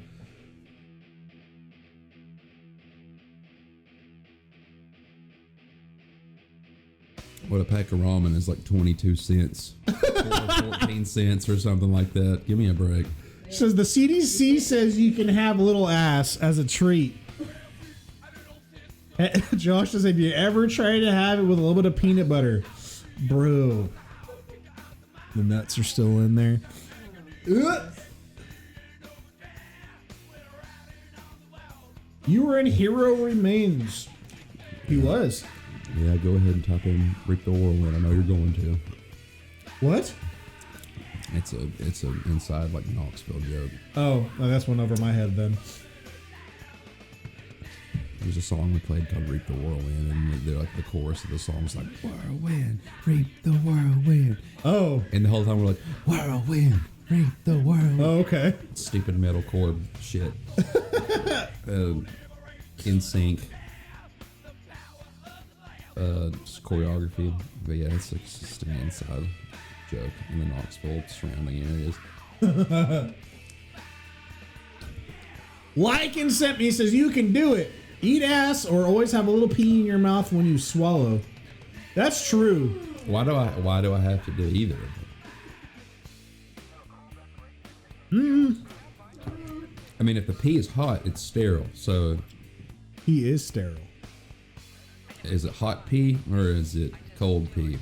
What, a pack of ramen is like 22 cents, or 14 cents or something like that. Give me a break. says the CDC says you can have a little ass as a treat. Josh says, have you ever tried to have it with a little bit of peanut butter? Bro. The nuts are still in there. Ugh. You were in Hero Remains. He was. Yeah, go ahead and type in "Reap the Whirlwind." I know you're going to. What? It's a inside like Knoxville joke. Oh, that's one over my head then. There's a song we played called "Reap the Whirlwind," and they're like the chorus of the song's like "Whirlwind, reap the whirlwind," Oh. and the whole time we're like "Whirlwind, reap the whirlwind." Oh, okay. Stupid metalcore shit. In sync. Just choreography, but yeah, it's like just an inside joke in the Knoxville surrounding areas. Lycan sent me, says you can do it. Eat ass or always have a little pee in your mouth when you swallow. That's true. Why do I have to do either? I mean, if the pee is hot, it's sterile. So, He is sterile. is it hot pee or is it cold pee?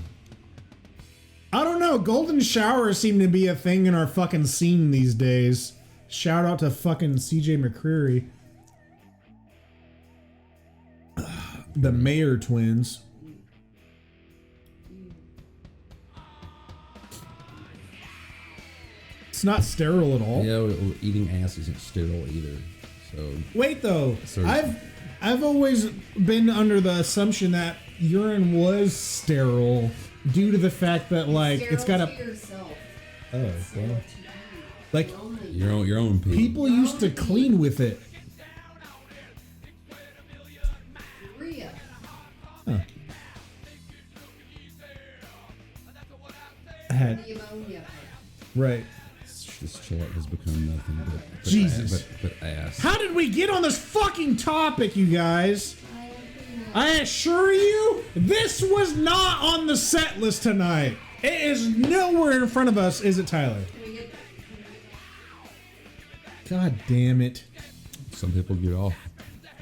I don't know. Golden showers seem to be a thing in our fucking scene these days. Shout out to fucking CJ McCreary. The Mayer twins. It's not sterile at all. Yeah, well, eating ass isn't sterile either. So, Wait though, Sorry. I've always been under the assumption that urine was sterile due to the fact that like it's got Sterile a to yourself. oh well, Sterile to you. like Only your own pee. people used to clean with it. Rhea. Huh. I had The ammonia part. right. This chat has become nothing but Jesus. but ass. How did we get on this fucking topic, you guys? I assure you, this was not on the set list tonight. It is nowhere in front of us, is it, Tyler? Can we get God damn it. Some people get off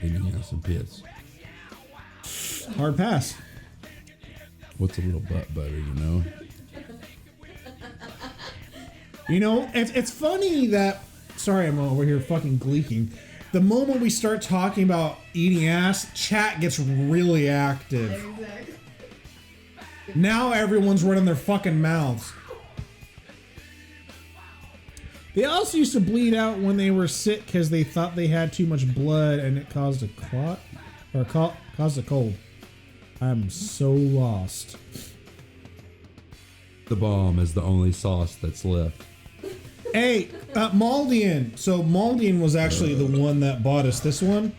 eating ass and piss. Hard pass. What's a little butt butter, you know? You know, it's funny that... Sorry, I'm over here fucking gleeking. The moment we start talking about eating ass, chat gets really active. exactly? Now everyone's running their fucking mouths. They also used to bleed out when they were sick because they thought they had too much blood and it caused a clot or caused a cold. I'm so lost. The bomb is the only sauce that's left. Hey, Maldian. So Maldian was actually the one that bought us this one.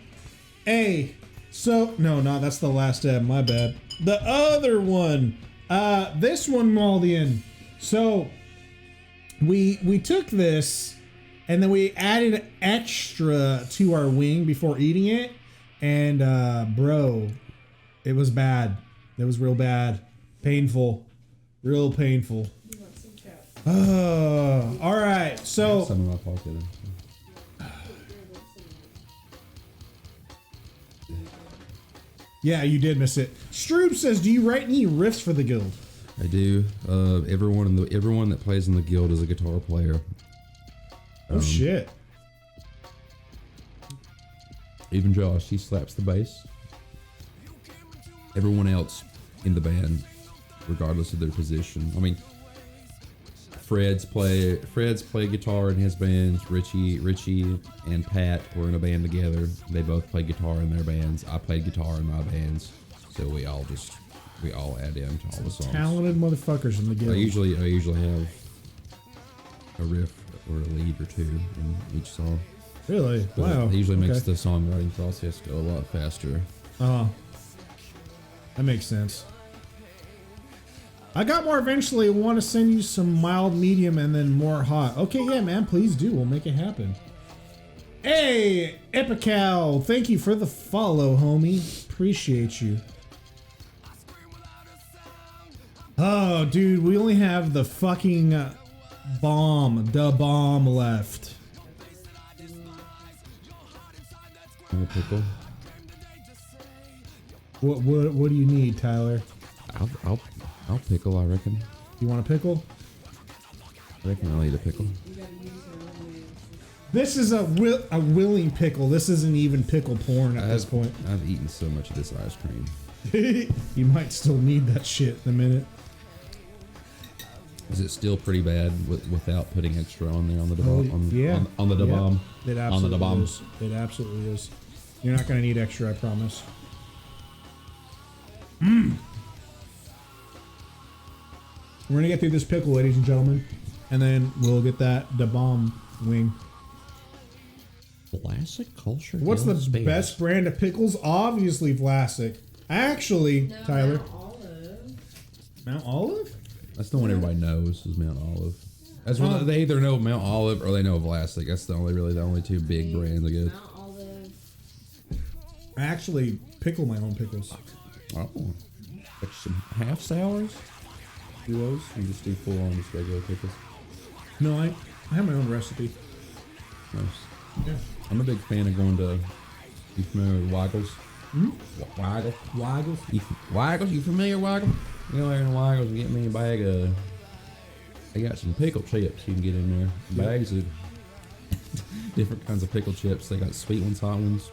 Hey, so no, that's the last ad. My bad. The other one, this one, Maldian. So we took this and then we added extra to our wing before eating it, and bro, it was bad. It was real bad, painful, real painful. All right, so Some in my pocket. yeah, you did miss it. Stroop says, "Do you write any riffs for the guild?" I do. Everyone that plays in the guild is a guitar player. Oh shit! Even Josh, he slaps the bass. Everyone else in the band, regardless of their position. I mean, Fred's play guitar in his bands. Richie and Pat were in a band together. They both play guitar in their bands. I played guitar in my bands. So we all add in to all the songs. Talented motherfuckers in the guild. I usually have a riff or a lead or two in each song. Really? But Wow. it usually makes Okay. the songwriting process go a lot faster. Oh, that makes sense. I got more eventually. Want to send you some mild, medium, and then more hot. Okay, yeah, man. Please do. We'll make it happen. Hey, Epical. Thank you for the follow, homie. Appreciate you. Oh, dude. We only have the fucking bomb left. Want a pickle? What do you need, Tyler? I'll pickle, I reckon. You want a pickle? I reckon I'll eat a pickle. This is a willing pickle. This isn't even pickle porn at this point. I've eaten so much of this ice cream. You might still need that shit in a minute. Is it still pretty bad without putting extra on there on the bomb? Yeah. On the bomb. It On the absolutely bomb. is. It absolutely is. You're not gonna need extra, I promise. We're gonna get through this pickle, ladies and gentlemen, and then we'll get that da bomb wing. Classic culture. What's the best brand of pickles? Obviously, Vlasic. Actually, No, Tyler. Mount Olive. Mount Olive? That's the one everybody knows is Mount Olive. That's what they either know Mount Olive or they know Vlasic. That's the only two big brands I guess. Mount Olive. I actually pickle my own pickles. Oh, like some half sours. Do those? You just do full on just regular pickles. No, I have my own recipe. Nice. Yeah. I'm a big fan of going to. You familiar with Waggles? Waggle. Waggles? Waggles? You familiar with Waggles? You know, there in Waggles, get me a bag of. They got some pickle chips you can get in there. Bags of different kinds of pickle chips. They got sweet ones, hot ones.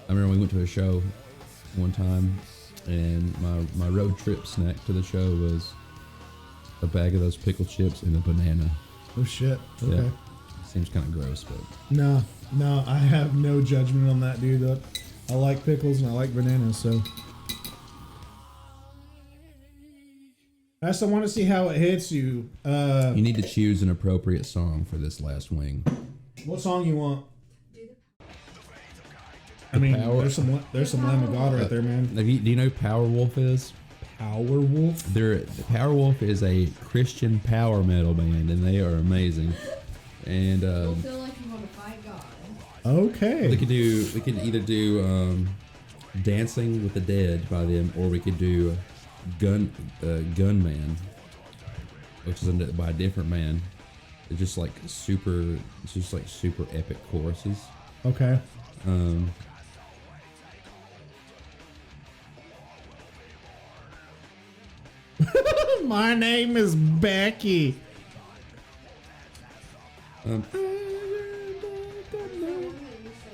I remember we went to a show one time, and my road trip snack to the show was a bag of those pickle chips and a banana. Oh shit. Okay. Yeah. Seems kind of gross, but No, I have no judgment on that, dude. I like pickles and I like bananas, so. I also want to see how it hits you. you need to choose an appropriate song for this last wing. What song you want? I mean, Power- there's some Lamb of God right there, man. Do you know who Powerwolf is? Powerwolf? Powerwolf is a Christian power metal band, and they are amazing. And You'll feel like you want to fight God. Okay. we could either do Dancing with the Dead by them, or we could do Gunman, which is by a different band. It's just like super epic choruses. Okay. My name is Becky.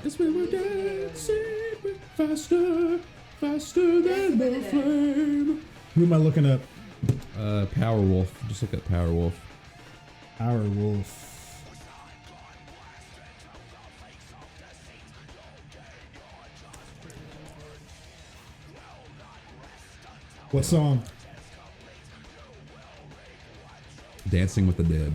Cause we were dancing faster than the flame. Who am I looking up? Power Wolf. Just look at Power Wolf. Power Wolf. What song? Dancing with the Dead.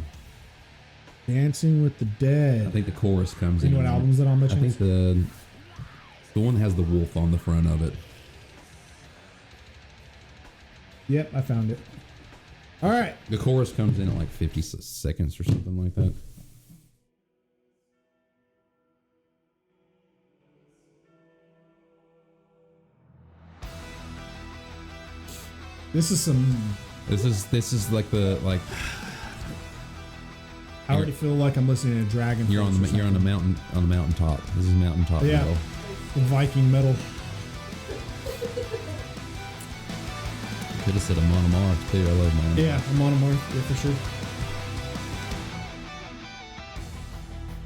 Dancing with the Dead. I think the chorus comes in. You know what album is it on by I think chance? the one that has the wolf on the front of it. Yep, I found it. All right. The chorus comes in at like 50 seconds or something like that. This is some. This is like the like. I already feel like I'm listening to Dragon. You're on the mountaintop. This is mountaintop Yeah. metal. The Viking metal. Could have said Amon Amarth too. I love Amon Amarth. Yeah, I'm on a mark. Yeah, for sure.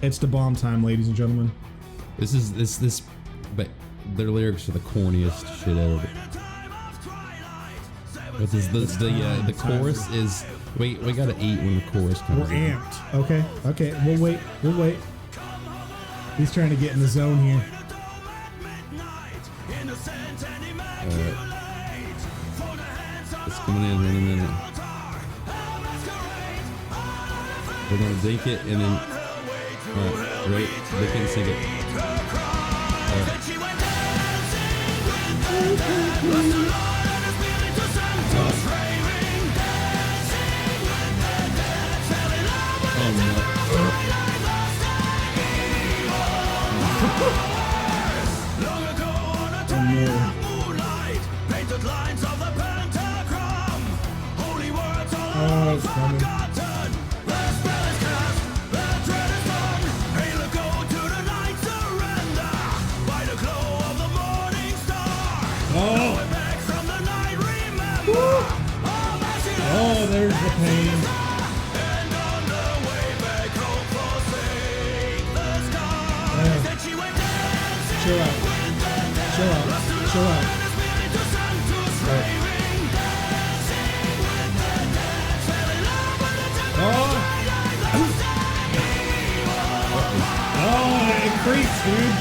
It's the bomb time, ladies and gentlemen. This, but their lyrics are the corniest shit ever. But the chorus is we gotta eat when the chorus comes. We're in. amped. Okay. We'll wait. He's trying to get in the zone here. It's coming in a minute. We're gonna dink it and then. Alright, ready? They can sing it. Oh, it's coming. Oh, there's the pain. Chill out. Oh, it creeps, dude.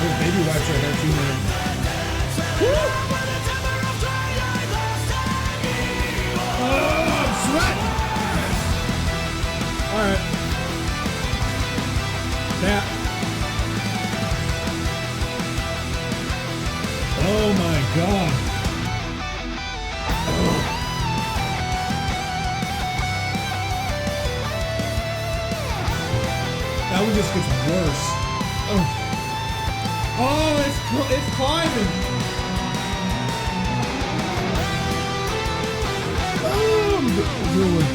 There's baby wipes right there too, man. Oh, I'm sweating. All right. That. Oh my God. That one just gets worse. Oh, it's climbing. Oh, I'm ruined.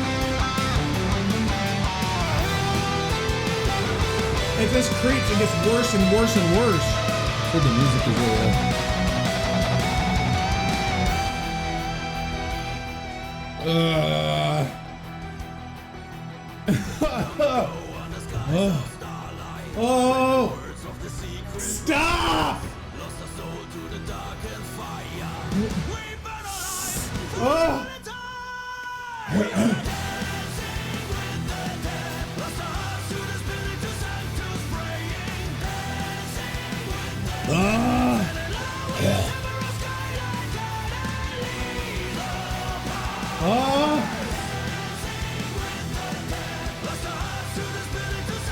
It just creeps and gets worse and worse and worse. The music is really Oh! Stop! Oh!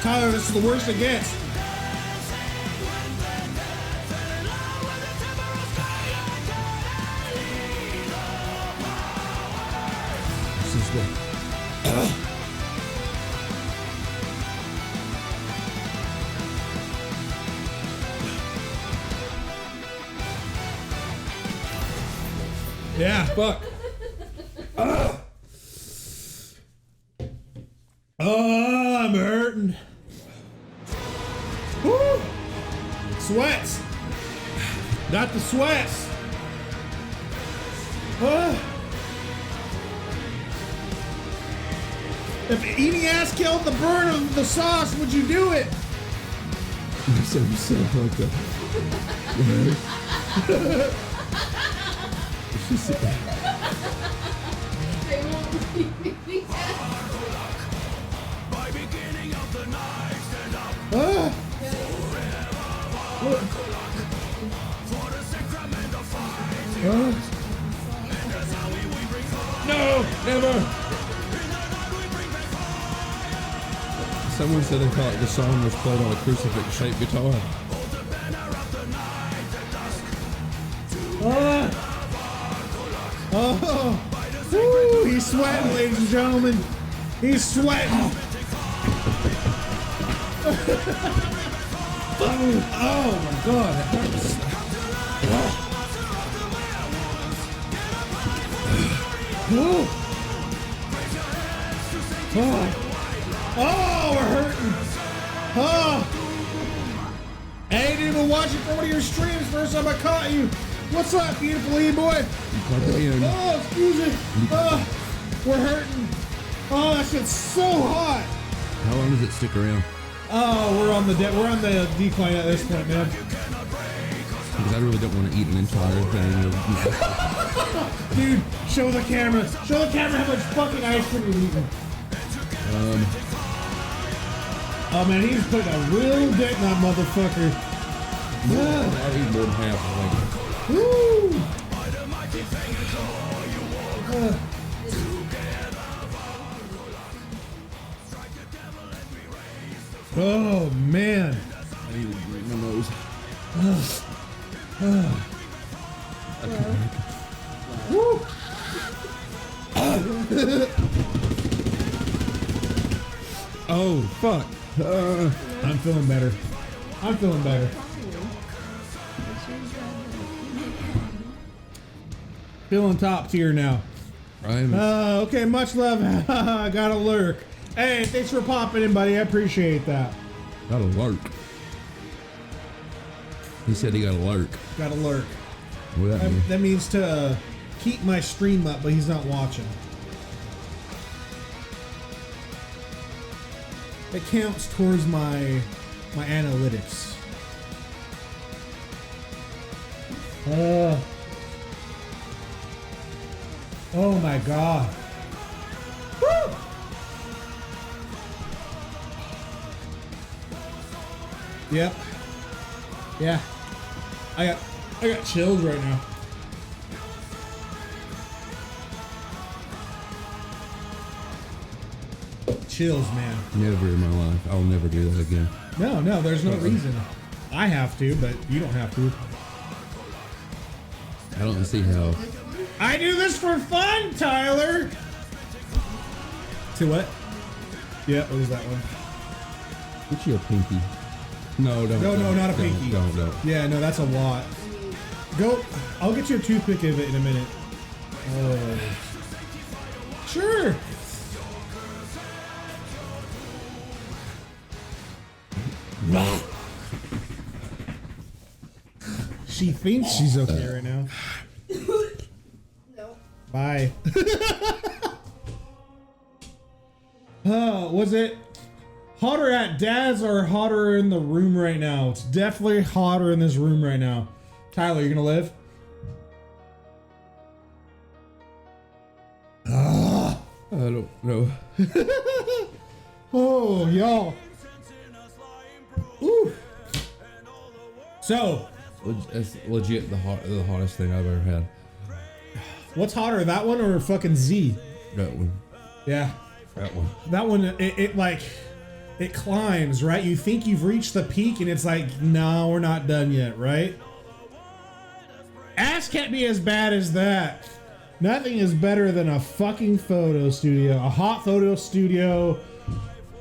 Tyler, this is the worst it gets. This is the. Yeah, fuck. Oh, I'm hurting. Woo! Sweats. Got the sweats. If eating ass killed the burn of the sauce, would you do it? so like that. They won't leave me. Ah! No, never. Someone said they thought the song was played on a crucifix-shaped guitar. Oh, woo, he's sweating, ladies and gentlemen. He's sweating. Oh my God, that hurts. Oh, we're hurting. Oh. I ain't even watching one of your streams. First time I caught you. What's up, beautiful E-boy? Oh, excuse me. Oh, we're hurting. Oh, that shit's so hot. How long does it stick around? Oh, we're on the decline at this point, man. Because I really don't want to eat an entire thing. Dude, show the camera. Show the camera how much fucking ice cream you're eating. Oh man, he's putting a real dent in that motherfucker. I'll eat more than half, I think. Woo! Oh man. I need to drink my nose. Woo! Oh fuck. I'm feeling better. I'm feeling better. Feeling top tier now. Okay, much love. Got a lurk. Hey, thanks for popping in, buddy. I appreciate that. Got a lurk. He said he got a lurk. Got a lurk. What does that mean? That means to keep my stream up, but he's not watching. It counts towards my analytics. Oh my God. Woo! Yep. Yeah. I got chills right now. Chills, man. Never in my life. I'll never do that again. No, there's no reason. I have to, but you don't have to. I don't see how. I do this for fun, Tyler! To what? Yeah, what was that one? Get you a pinky. No, don't. No, not a don't, pinky. Don't. Yeah, no, that's a lot. Go, I'll get you a toothpick of it in a minute. Sure. She thinks she's okay right now. No. Bye. Was it hotter at Dad's or hotter in the room right now? It's definitely hotter in this room right now. Tyler, you gonna live? I don't know. Oh, y'all. Ooh. So, It's legit the hottest thing I've ever had. what's hotter, that one or fucking Z? That one. Yeah. That one. That one, it climbs, right? You think you've reached the peak and it's like, no, we're not done yet, right? Ass can't be as bad as that. Nothing is better than a fucking photo studio. A hot photo studio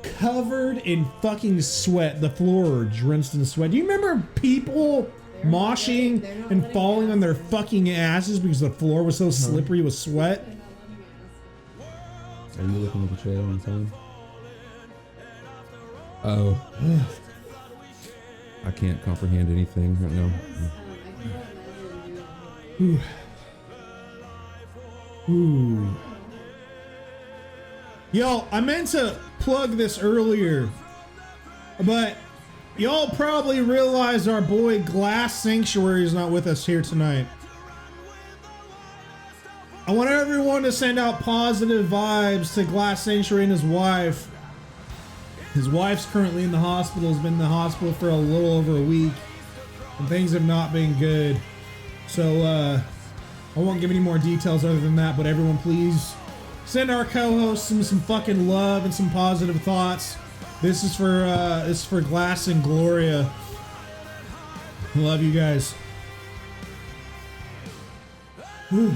covered in fucking sweat. The floor drenched in sweat. Do you remember people moshing and falling on their fucking asses because the floor was so slippery with sweat? Are you looking at the trailer on time? Oh. I can't comprehend anything right now. Ooh. Ooh. Yo, I meant to plug this earlier, but Y'all probably realize our boy Glass Sanctuary is not with us here tonight. I want everyone to send out positive vibes to Glass Sanctuary and his wife. His wife's currently in the hospital, has been in the hospital for a little over a week, and things have not been good. So, I won't give any more details other than that, but everyone please send our co-hosts some fucking love and some positive thoughts. This is for Glass and Gloria. Love you guys. Whew.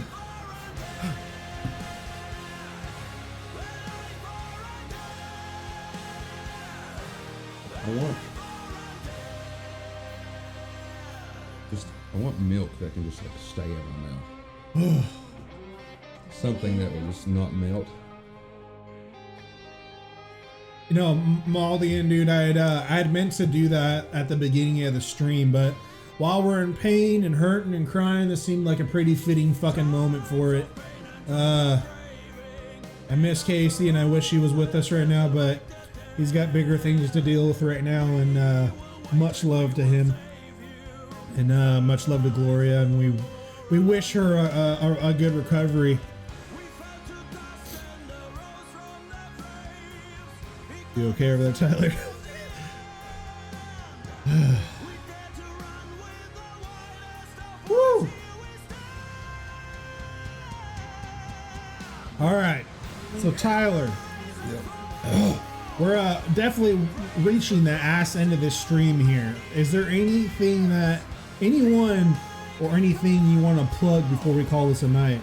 I want milk that can just like stay in my mouth. Something that will just not melt. You know, Maldian dude, I had meant to do that at the beginning of the stream, but while we're in pain and hurting and crying, this seemed like a pretty fitting fucking moment for it. I miss Casey and I wish he was with us right now, but he's got bigger things to deal with right now, and much love to him. And much love to Gloria, and we wish her a good recovery. You okay over there, Tyler? Woo! All right, so Tyler, we're definitely reaching the ass end of this stream here. Is there anything that anyone or anything you want to plug before we call this a night?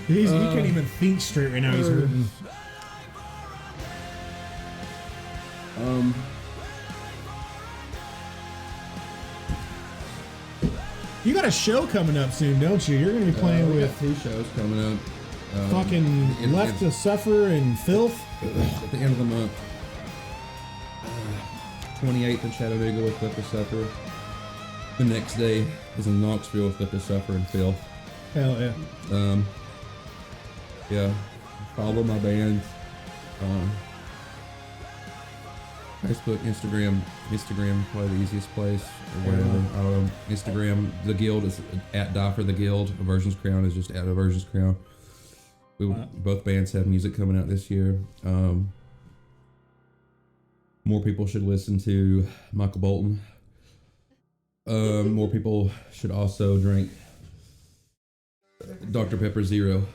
He can't even think straight right now. He's hurting. You got a show coming up soon, don't you? You're going to be playing with 2 shows coming up. fucking Left to Suffer and Filth. At the end of the month. 28th in Chattanooga with Left to Suffer. The next day is in Knoxville with Left to Suffer and Filth. Hell yeah. Yeah, follow my band. Facebook, Instagram, probably the easiest place, or whatever. Instagram, the Guild is at Die for the Guild. Aversions Crown is just at Aversions Crown. Both bands have music coming out this year. More people should listen to Michael Bolton. More people should also drink Dr. Pepper Zero.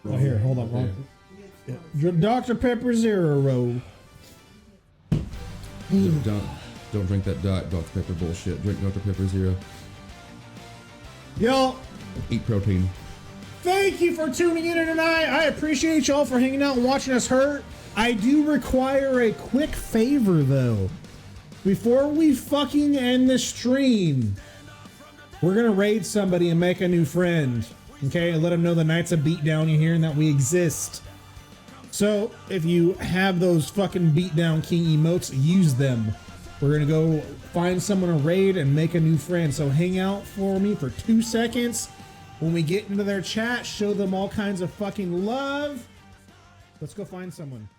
Oh, here, hold on, wrong. Yeah. Dr. Pepper Zero roll. Don't drink that Dr. Pepper bullshit. Drink Dr. Pepper Zero. Y'all, eat protein. Thank you for tuning in tonight. I appreciate y'all for hanging out and watching us hurt. I do require a quick favor though. Before we fucking end the stream, we're gonna raid somebody and make a new friend. Okay, and let them know the Knights of Beatdown you're here and that we exist. So if you have those fucking BeatdownKing emotes, use them. We're gonna go find someone to raid and make a new friend. So hang out for me for 2 seconds. When we get into their chat, show them all kinds of fucking love. Let's go find someone.